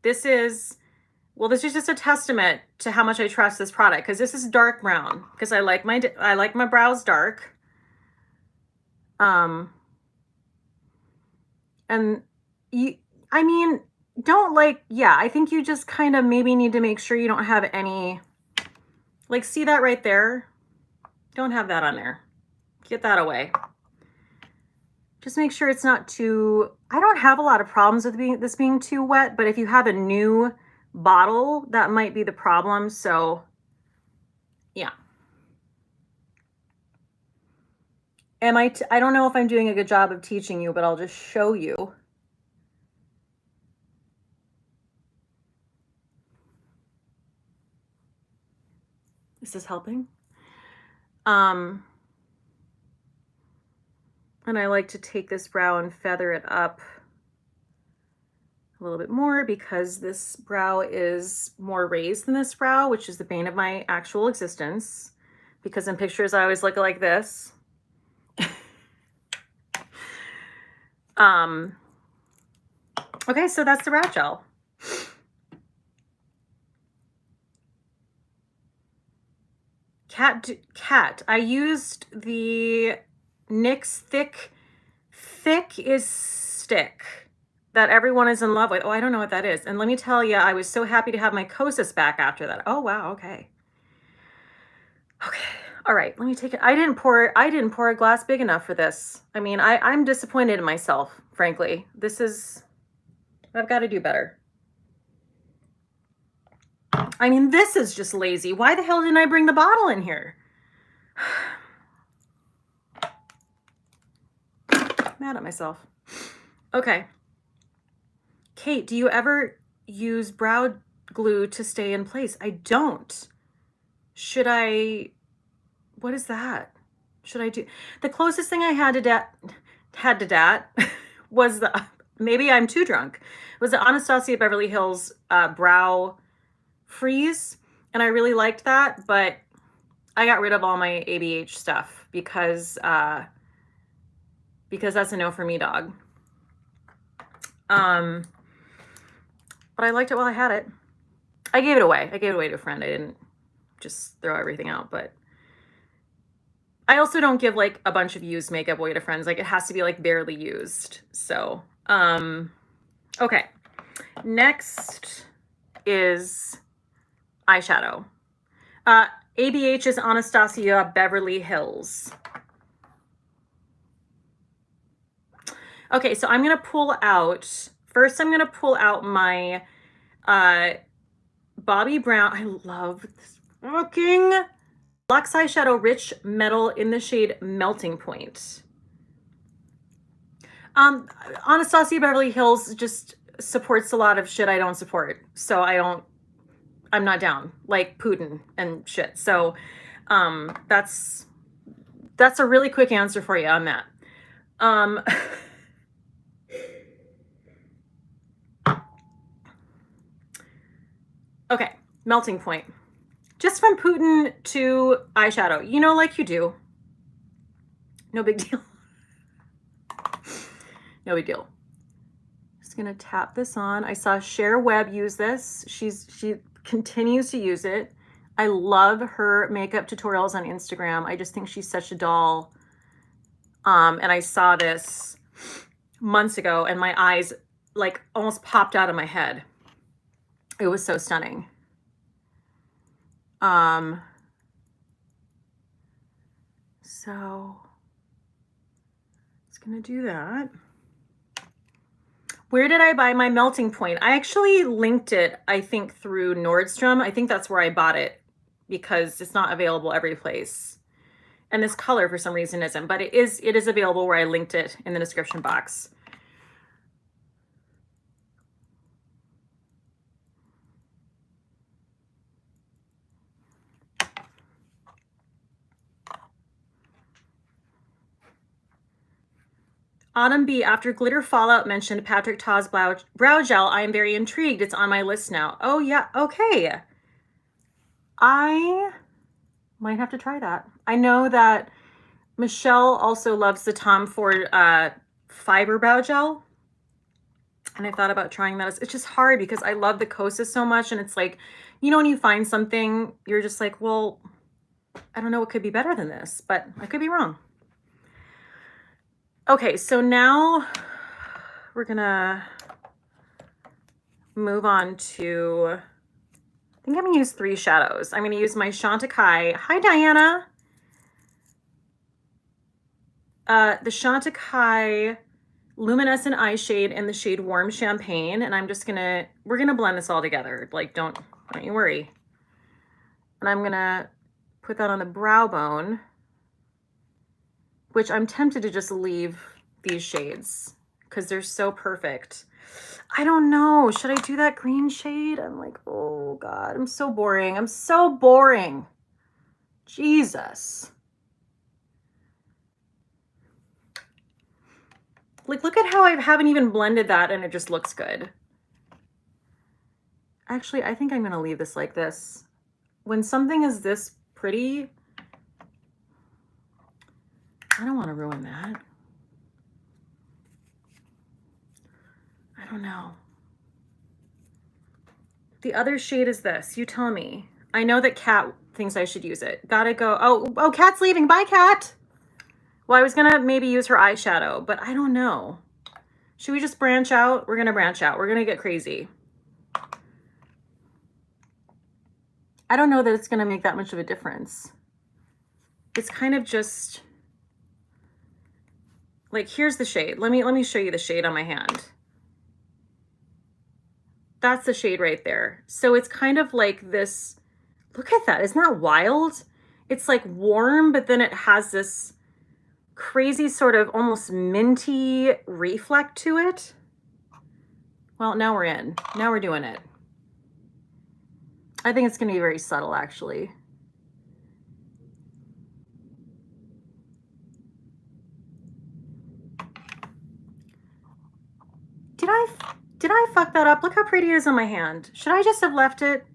S1: This is just a testament to how much I trust this product because this is dark brown because I like my brows dark. And I mean, don't like, yeah, I think you just kind of maybe need to make sure you don't have any, like, see that right there? Don't have that on there. Get that away. Just make sure it's not too, I don't have a lot of problems with this being too wet, but if you have a new bottle, that might be the problem. So yeah. I don't know if I'm doing a good job of teaching you, but I'll just show you. Is this helping? And I like to take this brow and feather it up a little bit more because this brow is more raised than this brow, which is the bane of my actual existence. Because in pictures, I always look like this. Okay, so that's the brow gel. Cat. I used the NYX Thick is Stick that everyone is in love with. Oh, I don't know what that is. And let me tell you, I was so happy to have my Kosas back after that. Oh, wow. Okay. Okay. All right. Let me take it. I didn't pour a glass big enough for this. I mean, I'm disappointed in myself, frankly. I've got to do better. I mean, this is just lazy. Why the hell didn't I bring the bottle in here? Mad at myself. Okay. Kate, do you ever use brow glue to stay in place? I don't. Should I? What is that? Should I do? The closest thing I had to that was maybe I'm too drunk, was the Anastasia Beverly Hills brow freeze. And I really liked that, but I got rid of all my ABH stuff because that's a no for me, dog. But I liked it while I had it. I gave it away. I gave it away to a friend. I didn't just throw everything out, but I also don't give like a bunch of used makeup away to friends. Like it has to be like barely used. So, okay. Next is eyeshadow. ABH is Anastasia Beverly Hills. Okay, so I'm going to pull out, first I'm going to pull out my Bobbi Brown. I love this fucking Luxe Eyeshadow Rich Metal in the shade Melting Point. Anastasia Beverly Hills just supports a lot of shit I don't support. So I'm not down, like Putin and shit. So that's a really quick answer for you on that. Okay, Melting Point. Just from Putin to eyeshadow, you know, like you do. No big deal. No big deal. Just gonna tap this on. I saw Cher Webb use this. She continues to use it. I love her makeup tutorials on Instagram. I just think she's such a doll. And I saw this months ago and my eyes like almost popped out of my head. It was so stunning. So it's gonna do that. Where did I buy my Melting Point? I actually linked it, I think, through Nordstrom. I think that's where I bought it because it's not available every place. And this color for some reason isn't, but it is available where I linked it in the description box. Autumn B, after Glitter Fallout mentioned Patrick Ta's brow gel, I am very intrigued. It's on my list now. Oh yeah, okay. I might have to try that. I know that Michelle also loves the Tom Ford fiber brow gel. And I thought about trying that. It's just hard because I love the Kosas so much. And it's like, you know, when you find something, you're just like, well, I don't know what could be better than this, but I could be wrong. Okay, so now we're gonna move on to, I think I'm gonna use 3 shadows. I'm gonna use my Chantecaille. Hi, Diana. The Chantecaille Luminescent Eye Shade in the shade Warm Champagne. And I'm just gonna, we're gonna blend this all together. Like, don't you worry. And I'm gonna put that on the brow bone, which I'm tempted to just leave these shades because they're so perfect. I don't know. Should I do that green shade? I'm like, oh God, I'm so boring. I'm so boring. Jesus. Like, look at how I haven't even blended that and it just looks good. Actually, I think I'm going to leave this like this. When something is this pretty, I don't want to ruin that. I don't know. The other shade is this. You tell me. I know that Cat thinks I should use it. Gotta go. Oh, Cat's leaving. Bye, Cat. Well, I was gonna maybe use her eyeshadow, but I don't know. Should we just branch out? We're gonna branch out. We're gonna get crazy. I don't know that it's gonna make that much of a difference. It's kind of just like, here's the shade. Let me show you the shade on my hand. That's the shade right there. So it's kind of like this, look at that. Isn't that wild? It's like warm, but then it has this crazy sort of almost minty reflect to it. Well, now we're in. Now we're doing it. I think it's going to be very subtle, actually. Did I fuck that up? Look how pretty it is on my hand. Should I just have left it?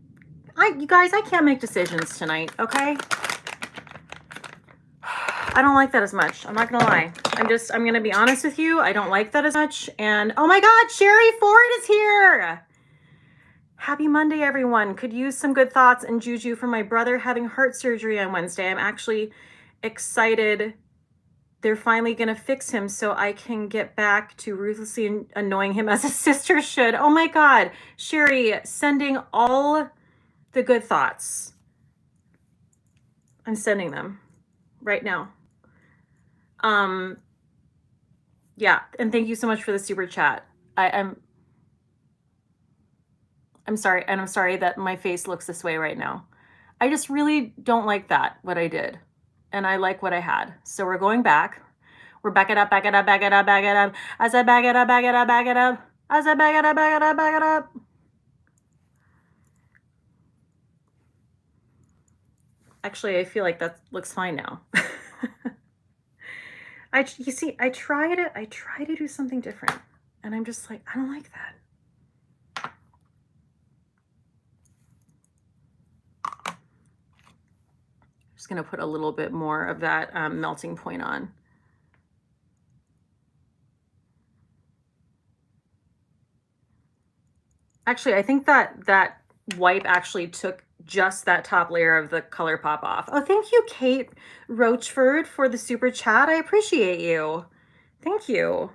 S1: You guys, I can't make decisions tonight, okay? I don't like that as much. I'm not gonna lie. I'm gonna be honest with you. I don't like that as much. And oh my God, Sherry Ford is here. Happy Monday, everyone. Could use some good thoughts and juju for my brother having heart surgery on Wednesday. I'm actually excited. They're finally gonna fix him so I can get back to ruthlessly annoying him as a sister should. Oh my God, Sherry, sending all the good thoughts. I'm sending them right now. Yeah, and thank you so much for the super chat. I'm sorry, and I'm sorry that my face looks this way right now. I just really don't like that, what I did. And I like what I had. So we're going back. We're back it up, back it up, back it up, back it up. As I back it up, back it up, back it up. As I back it up, back it up, back it up. Actually, I feel like that looks fine now. You see, I try to do something different. And I'm just like, I don't like that. Just gonna put a little bit more of that melting point on. Actually, I think that wipe actually took just that top layer of the color pop off. Oh, thank you, Kate Roachford, for the super chat. I appreciate you. Thank you.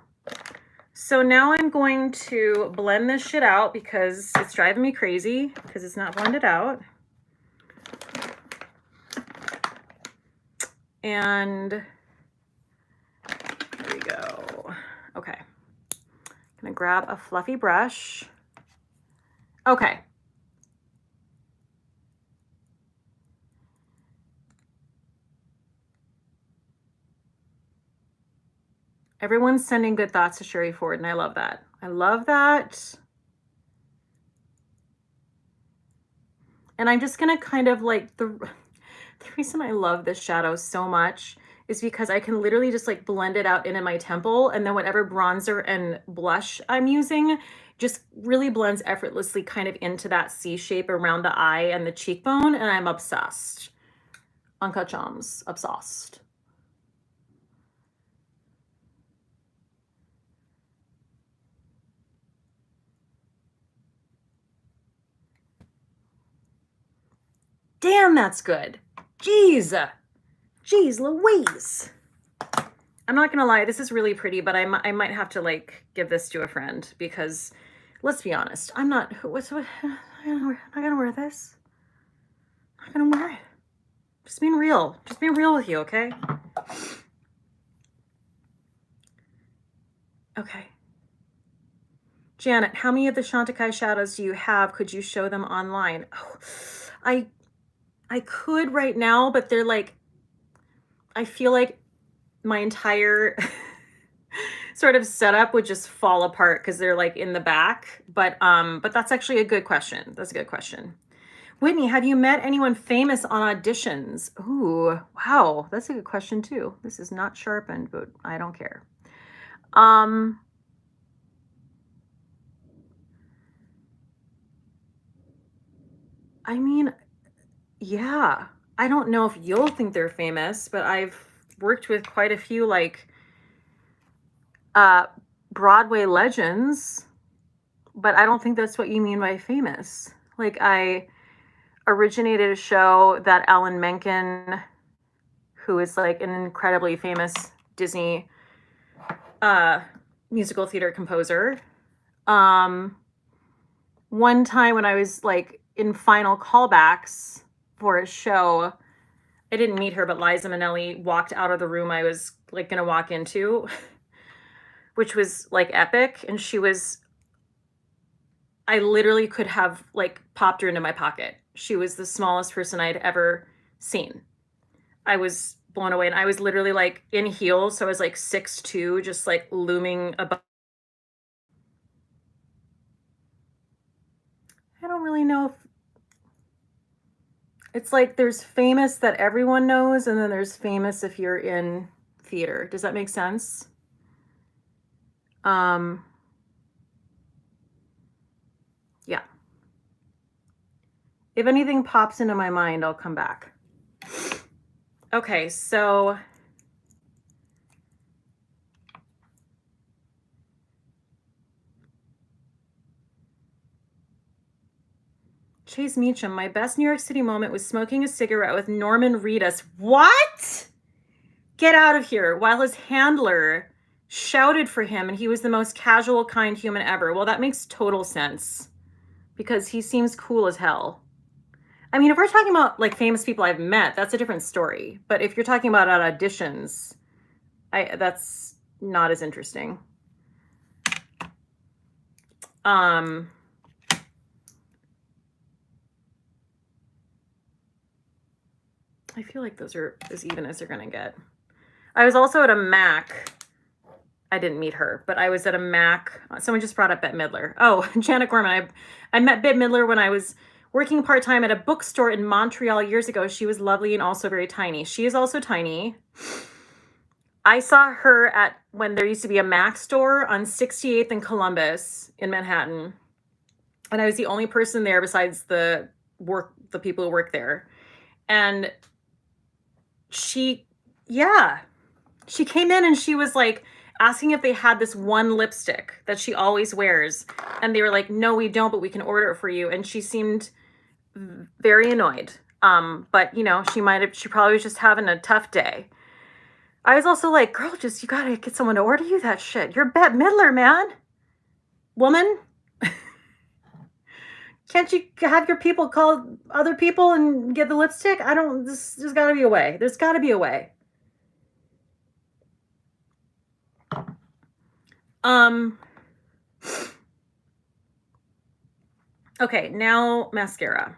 S1: So now I'm going to blend this shit out because it's driving me crazy because it's not blended out. And there we go. Okay. I'm gonna grab a fluffy brush. Okay. Everyone's sending good thoughts to Sherry Ford, and I love that. I love that. And I'm just gonna kind of like, the reason I love this shadow so much is because I can literally just like blend it out into my temple, and then whatever bronzer and blush I'm using just really blends effortlessly kind of into that C shape around the eye and the cheekbone, and I'm obsessed. Uncut Gems, obsessed. Damn, that's good. Jeez Louise. I'm not gonna lie, this is really pretty, but I might have to like give this to a friend because let's be honest, I'm not gonna wear this. I'm not gonna wear it. Just being real with you, okay? Okay. Janet, how many of the Chantecaille shadows do you have? Could you show them online? Oh, I could right now, but they're like, I feel like my entire sort of setup would just fall apart because they're like in the back. But that's actually a good question. That's a good question. Whitney, have you met anyone famous on auditions? Ooh, wow, that's a good question too. This is not sharpened, but I don't care. I mean, yeah, I don't know if you'll think they're famous, but I've worked with quite a few like Broadway legends, but I don't think that's what you mean by famous. Like originated a show that Alan Menken, who is like an incredibly famous Disney musical theater composer. One time when I was like in final callbacks for a show, I didn't meet her, but Liza Minnelli walked out of the room I was like gonna walk into, which was like epic. And I literally could have like popped her into my pocket. She was the smallest person I'd ever seen. I was blown away, and I was literally like in heels, so I was like 6'2", just like looming above. I don't really know if it's like there's famous that everyone knows, and then there's famous if you're in theater. Does that make sense? Yeah. If anything pops into my mind, I'll come back. Okay, so Chase Meacham, my best New York City moment was smoking a cigarette with Norman Reedus. What? Get out of here. While his handler shouted for him, and he was the most casual, kind human ever. Well, that makes total sense because he seems cool as hell. I mean, if we're talking about like famous people I've met, that's a different story. But if you're talking about at auditions, that's not as interesting. I feel like those are as even as they're gonna get. I was also at a MAC. I didn't meet her, but I was at a MAC. Someone just brought up Bette Midler. Oh, Janet Gorman. I met Bette Midler when I was working part-time at a bookstore in Montreal years ago. She was lovely and also very tiny. She is also tiny. I saw her at when there used to be a MAC store on 68th and Columbus in Manhattan. And I was the only person there besides the people who work there. And she came in and she was like asking if they had this one lipstick that she always wears. And they were like, no, we don't, but we can order it for you. And she seemed very annoyed. But you know, she probably was just having a tough day. I was also like, girl, you gotta get someone to order you that shit. You're Bette Midler, man. Woman. Can't you have your people call other people and get the lipstick? There's gotta be a way. There's gotta be a way. Okay, now mascara.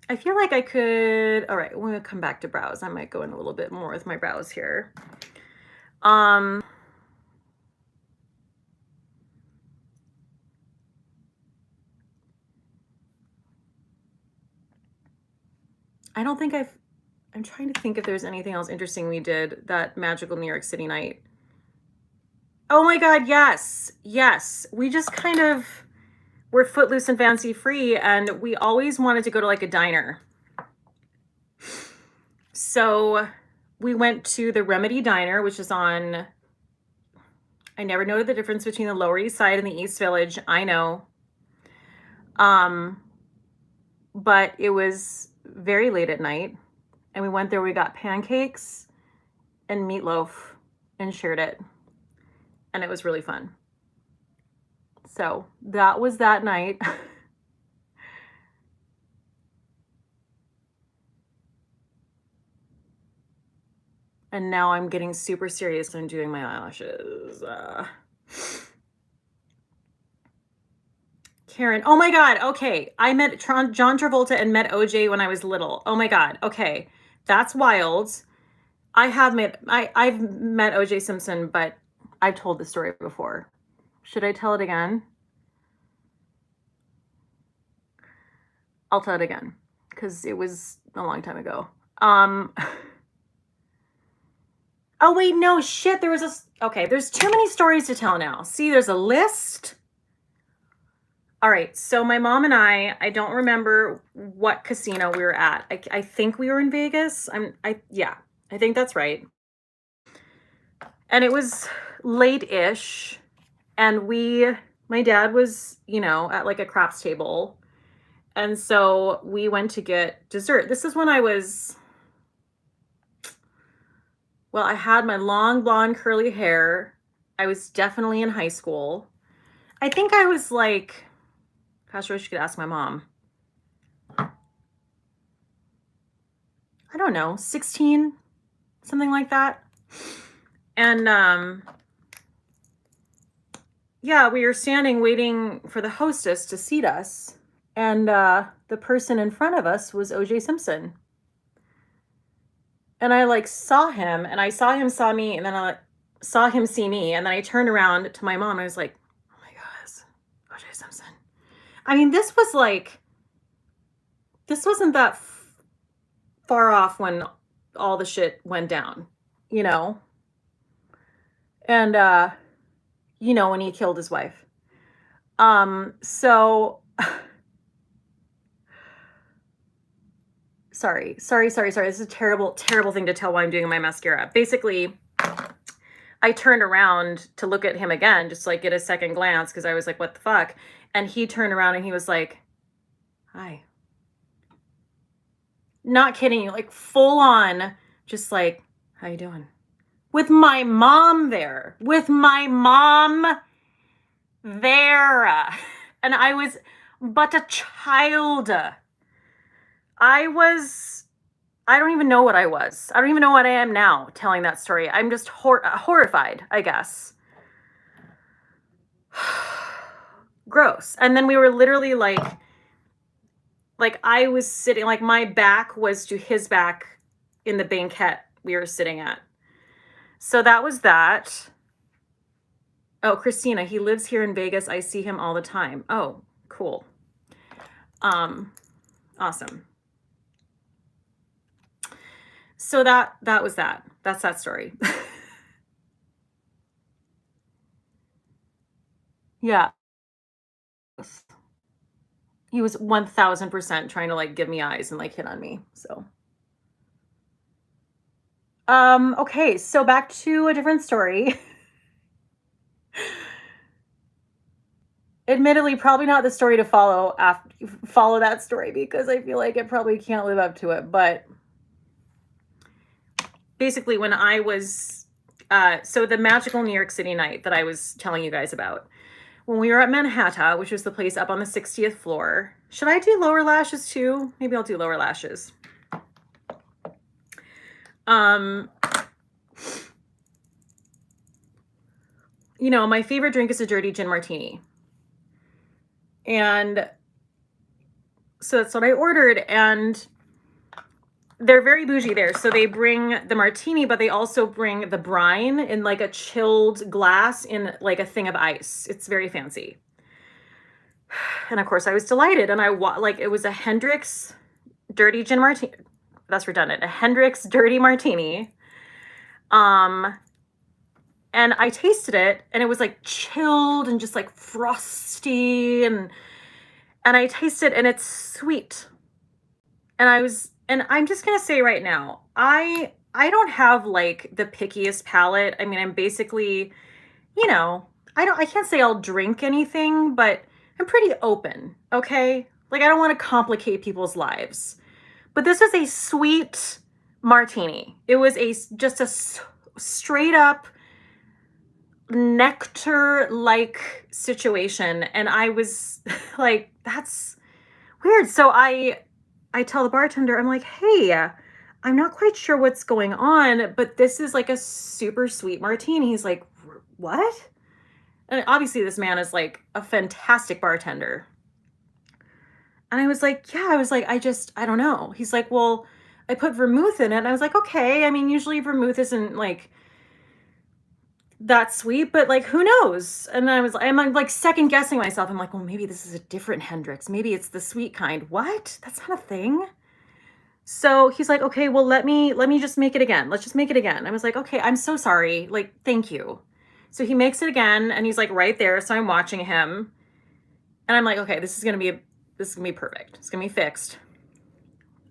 S1: I feel like I could, all right, we're gonna come back to brows. I might go in a little bit more with my brows here. I don't think I'm trying to think if there's anything else interesting we did that magical New York City night. Oh my God, yes. Yes. We just kind of were footloose and fancy free, and we always wanted to go to like a diner. So we went to the Remedy Diner, which is on, I never noted the difference between the Lower East Side and the East Village. I know. But it was very late at night, and we went there. We got pancakes and meatloaf and shared it, and it was really fun. So that was that night. And now I'm getting super serious and doing my eyelashes. Karen, oh my God, okay. I met John Travolta and met OJ when I was little. Oh my God, okay. That's wild. I've met OJ Simpson, but I've told the story before. Should I tell it again? I'll tell it again because it was a long time ago. Oh wait, no, shit, okay, there's too many stories to tell now. See, there's a list. All right, so my mom and I don't remember what casino we were at. I think we were in Vegas. Yeah, I think that's right. And it was late-ish, and we My dad was, you know, at like a craps table. And so we went to get dessert. This is when I was, well, I had my long blonde curly hair. I was definitely in high school. I think I was like, gosh, I wish you could ask my mom. I don't know, 16, something like that. And yeah, we were standing waiting for the hostess to seat us. And the person in front of us was O.J. Simpson. And I like saw him, and I saw him saw me, and then I like, saw him see me, and then I turned around to my mom. And I was like, "Oh my gosh, O.J. Simpson." I mean, this was like, this wasn't that far off when all the shit went down, you know, and you know, when he killed his wife. So sorry. This is a terrible thing to tell while I'm doing my mascara. Basically, I turned around to look at him again, just like get a second glance, because I was like, what the fuck? And he turned around and he was like, hi. Not kidding you, like full on, just like, how you doing? With my mom there. With my mom there. And I was but a child. I don't even know what I was. I don't even know what I am now telling that story. I'm just horrified, I guess. Gross. And then we were literally like I was sitting, like my back was to his back in the banquette we were sitting at. So that was that. Oh, Christina, he lives here in Vegas. I see him all the time. Oh, cool. Awesome. So that was that. That's that story. Yeah. He was 1000% trying to like give me eyes and like hit on me. So okay, so back to a different story. Admittedly, probably not the story to follow that story, because I feel like it probably can't live up to it. But basically, when I was so the magical New York City night that I was telling you guys about, when we were at Manhattan, which was the place up on the 60th floor. Should I do lower lashes too? Maybe I'll do lower lashes. You know, my favorite drink is a dirty gin martini. And so that's what I ordered. And they're very bougie there. So they bring the martini, but they also bring the brine in like a chilled glass in like a thing of ice. It's very fancy. And of course I was delighted. And like, it was a Hendrick's dirty gin martini. That's redundant. A Hendrick's dirty martini. And I tasted it, and it was like chilled and just like frosty, and I tasted, and it's sweet. And I'm just gonna say right now, I don't have like the pickiest palate. I mean, I'm basically, you know, I can't say I'll drink anything, but I'm pretty open, okay? Like, I don't want to complicate people's lives. But this is a sweet martini. It was just a straight up nectar-like situation, and I was like, that's weird. So I tell the bartender, I'm like, hey, I'm not quite sure what's going on, but this is like a super sweet martini. He's like, what? And obviously this man is like a fantastic bartender. And I was like, yeah, I don't know. He's like, well, I put vermouth in it. And I was like, okay. I mean, usually vermouth isn't like that sweet, but like, who knows? And I'm like second guessing myself. I'm like, well, maybe this is a different Hendrix. Maybe it's the sweet kind. What? That's not a thing. So he's like, okay, well, let me just make it again. Let's just make it again. I was like, okay, I'm so sorry. Like, thank you. So he makes it again, and he's like right there. So I'm watching him, and I'm like, okay, this is gonna be perfect. It's gonna be fixed.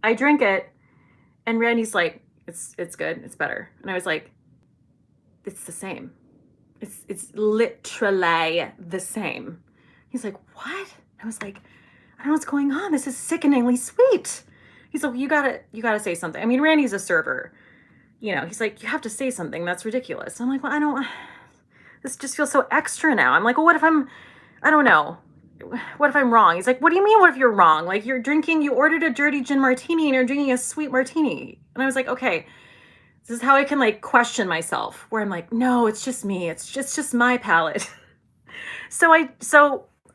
S1: I drink it, and Randy's like, it's good. It's better. And I was like, it's the same. It's literally the same. He's like, what? I was like, I don't know what's going on. This is sickeningly sweet. He's like, you gotta say something. I mean, Randy's a server. You know, he's like, you have to say something. That's ridiculous. I'm like, well, I don't, this just feels so extra now. I'm like, well, what if I don't know. What if I'm wrong? He's like, what do you mean, what if you're wrong? Like, you ordered a dirty gin martini and you're drinking a sweet martini. And I was like, okay, this is how I can like question myself, where I'm like, no, it's just me. It's just my palate. So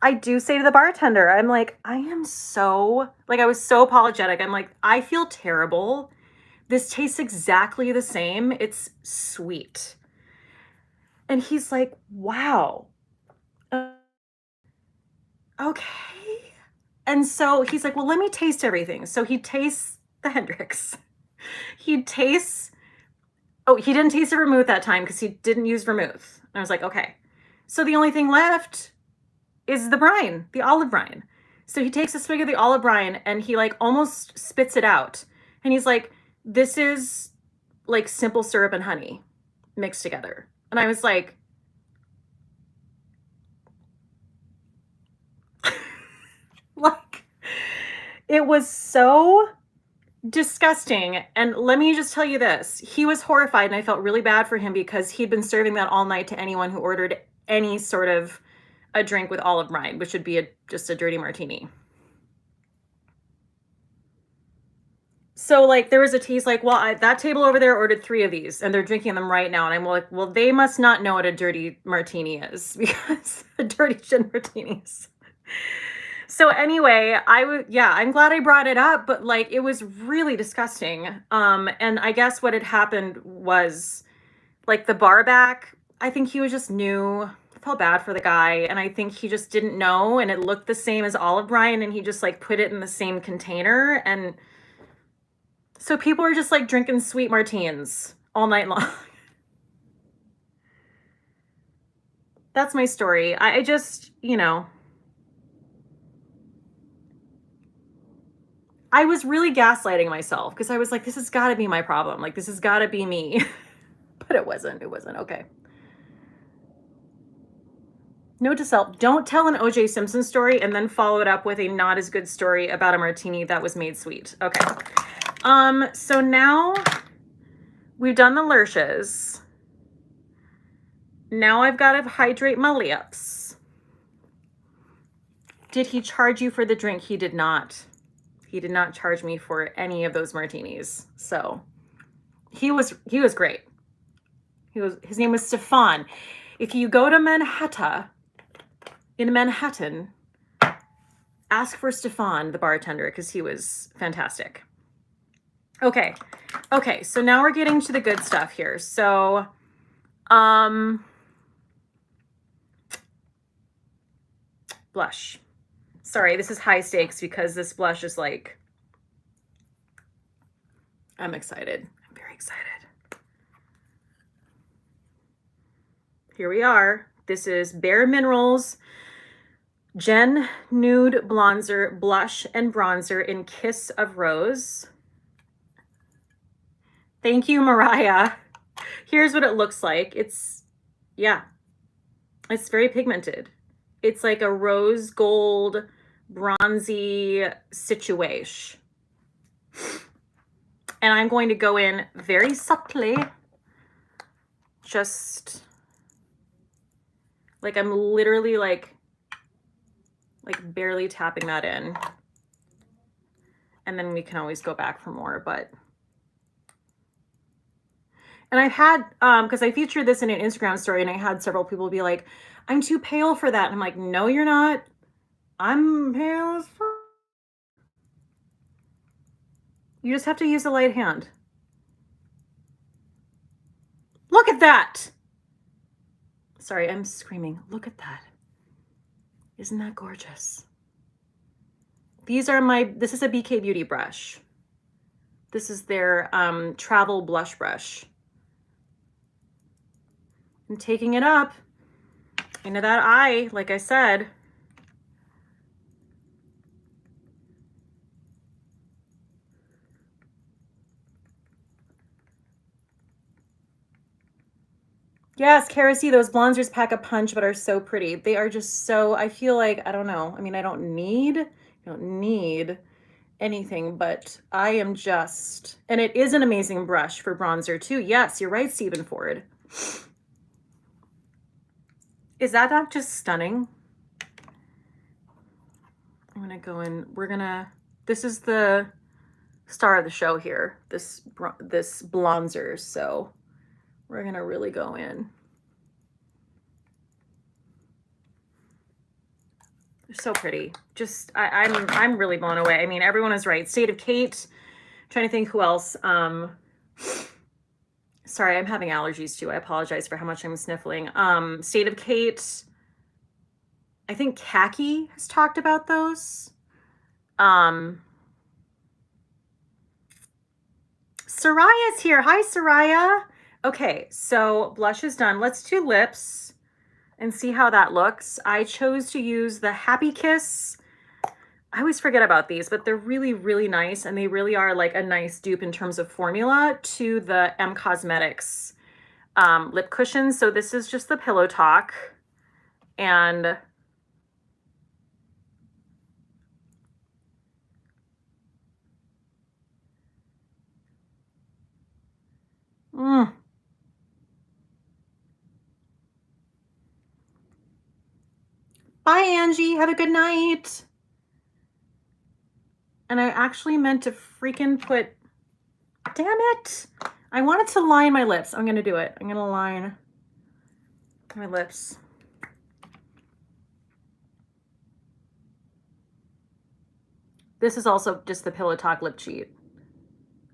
S1: I do say to the bartender, I'm like, I am so, like, I was so apologetic. I'm like, I feel terrible. This tastes exactly the same. It's sweet. And he's like, wow. Okay. And so he's like, well, let me taste everything. So he tastes the Hendrix. He tastes, oh, he didn't taste the vermouth that time because he didn't use vermouth. And I was like, okay. So the only thing left is the brine, the olive brine. So he takes a swig of the olive brine and he like almost spits it out. And he's like, this is like simple syrup and honey mixed together. And I was like, like, it was so disgusting. And let me just tell you this. He was horrified and I felt really bad for him because he'd been serving that all night to anyone who ordered any sort of a drink with olive brine, which would be just a dirty martini. So like there was a taste like, well, that table over there ordered 3 of these and they're drinking them right now. And I'm like, well, they must not know what a dirty martini is because a dirty gin martini is. So anyway, I'm glad I brought it up, but like it was really disgusting. And I guess what had happened was like the bar back, I think he was just new. I felt bad for the guy, and I think he just didn't know, and it looked the same as olive brine, and he just like put it in the same container, and so people are just like drinking sweet martinis all night long. That's my story. I just, you know, I was really gaslighting myself because I was like, this has got to be my problem. Like, this has got to be me. But it wasn't. It wasn't. Okay. Note to self, don't tell an O.J. Simpson story and then follow it up with a not as good story about a martini that was made sweet. Okay. So now we've done the lurches. Now I've got to hydrate my lips. Did he charge you for the drink? He did not. He did not charge me for any of those martinis. So he was great. His name was Stefan. If you go to Manhattan, ask for Stefan, the bartender, because he was fantastic. Okay. So now we're getting to the good stuff here. So, blush. Sorry, this is high stakes because this blush is like, I'm excited. I'm very excited. Here we are. This is Bare Minerals Gen Nude Bronzer, Blush and Bronzer in Kiss of Rose. Thank you, Mariah. Here's what it looks like. It's very pigmented. It's like a rose gold, bronzy situation. And I'm going to go in very subtly, just like I'm literally like barely tapping that in. And then we can always go back for more, but. And I've had, because I featured this in an Instagram story and I had several people be like, I'm too pale for that. And I'm like, no, you're not. I'm pale as fuck. You just have to use a light hand. Look at that. Sorry, I'm screaming. Look at that. Isn't that gorgeous? These are this is a BK Beauty brush. This is their travel blush brush. I'm taking it up into that eye, like I said. Yes, Kerosene, those bronzers pack a punch but are so pretty. They are just so, I feel like, I don't know. I mean, I don't need anything, but I am just, and it is an amazing brush for bronzer too. Yes, you're right, Stephen Ford. Is that not just stunning? I'm gonna go in, this is the star of the show here, this bronzer, so we're gonna really go in. They're so pretty. Just, I'm really blown away. I mean, everyone is right. State of Cate. I'm trying to think who else. Sorry, I'm having allergies too. I apologize for how much I'm sniffling. State of Cate. I think Khaki has talked about those. Soraya's here. Hi, Soraya. Okay, so blush is done. Let's do lips and see how that looks. I chose to use the Happy Kiss. I always forget about these, but they're really, really nice, and they really are like a nice dupe in terms of formula to the M Cosmetics lip cushions. So this is just the Pillow Talk, and Bye, Angie. Have a good night. And I actually meant to freaking put, damn it. I wanted to line my lips. I'm going to do it. I'm going to line my lips. This is also just the Pillow Talk lip cheat.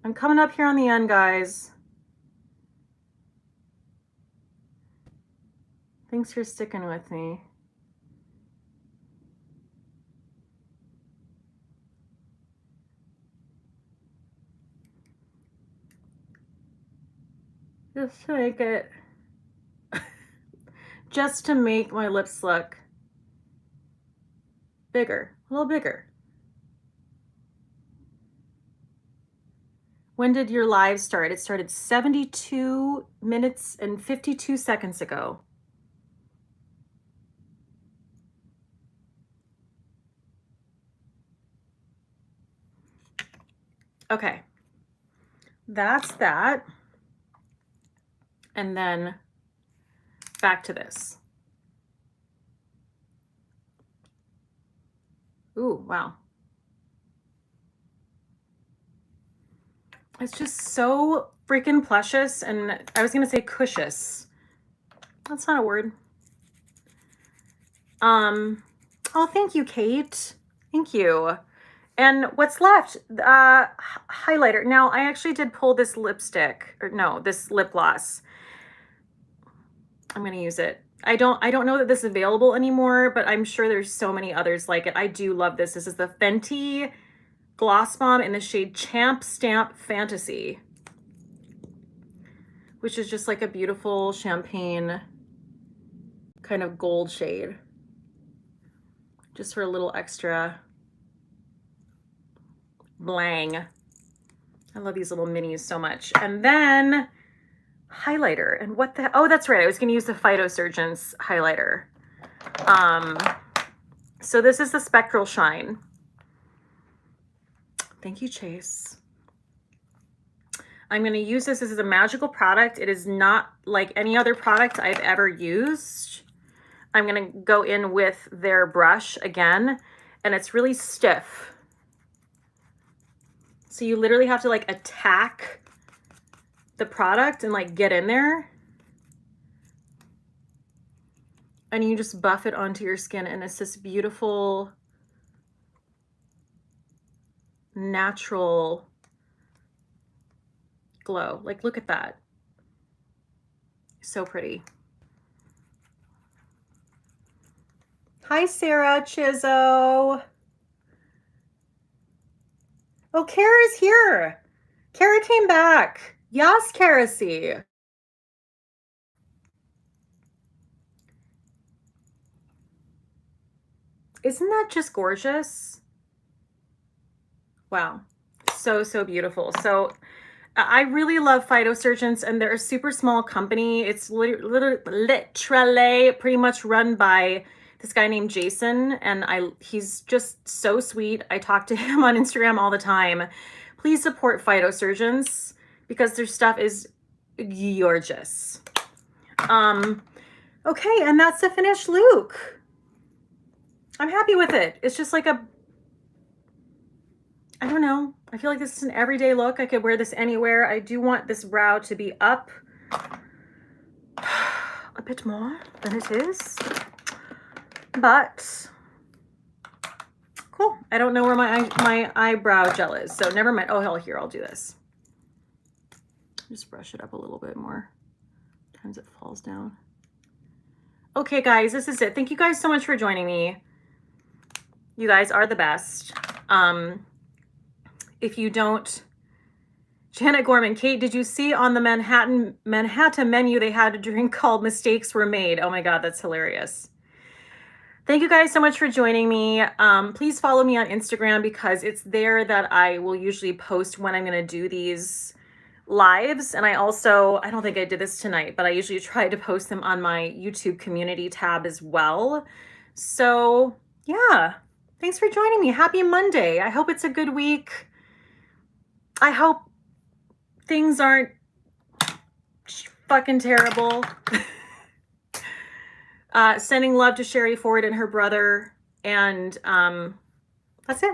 S1: I'm coming up here on the end, guys. Thanks for sticking with me. Just to make it, just to make my lips look bigger, a little bigger. When did your live start? It started 72 minutes and 52 seconds ago. Okay, that's that. And then back to this. Ooh, wow. It's just so freaking plushious, and I was gonna say cushious. That's not a word. Oh, thank you, Kate. Thank you. And what's left? Highlighter. Now, I actually did pull this lipstick, or no, this lip gloss. I'm gonna use it. I don't know that this is available anymore, but I'm sure there's so many others like it. I do love this. This is the Fenty Gloss Bomb in the shade Champ Stamp Fantasy, which is just like a beautiful champagne kind of gold shade. Just for a little extra blang. I love these little minis so much. And then highlighter. And what the, oh, that's right. I was going to use the Phytosurgeons highlighter. So this is the Spectral Shine. Thank you, Chase. I'm going to use this. This is a magical product. It is not like any other product I've ever used. I'm going to go in with their brush again, and it's really stiff. So you literally have to like attack the product and like get in there. And you just buff it onto your skin, and it's this beautiful, natural glow. Like, look at that. So pretty. Hi, Sarah Chizzo. Oh, Kara's here. Kara came back. Yes, Kara-C. Isn't that just gorgeous? Wow. So, so beautiful. So I really love phytosurgeons, and they're a super small company. It's literally pretty much run by this guy named Jason, and he's just so sweet. I talk to him on Instagram all the time. Please support phytosurgeons because their stuff is gorgeous. Okay, and that's the finished look. I'm happy with it. It's just like I don't know. I feel like this is an everyday look. I could wear this anywhere. I do want this brow to be up a bit more than it is, but cool. I don't know where my eyebrow gel is, so never mind. Oh, hell, here, I'll do this. Just brush it up a little bit more. Sometimes it falls down. Okay, guys, this is it. Thank you guys so much for joining me. You guys are the best. If you don't, Janet Gorman, Kate, did you see on the Manhattan menu they had a drink called Mistakes Were Made? Oh my God, that's hilarious. Thank you guys so much for joining me. Please follow me on Instagram because it's there that I will usually post when I'm going to do these lives. And I don't think I did this tonight, but I usually try to post them on my YouTube community tab as well. So yeah, thanks for joining me. Happy Monday. I hope it's a good week. I hope things aren't fucking terrible. Sending love to Sherry Ford and her brother. And that's it.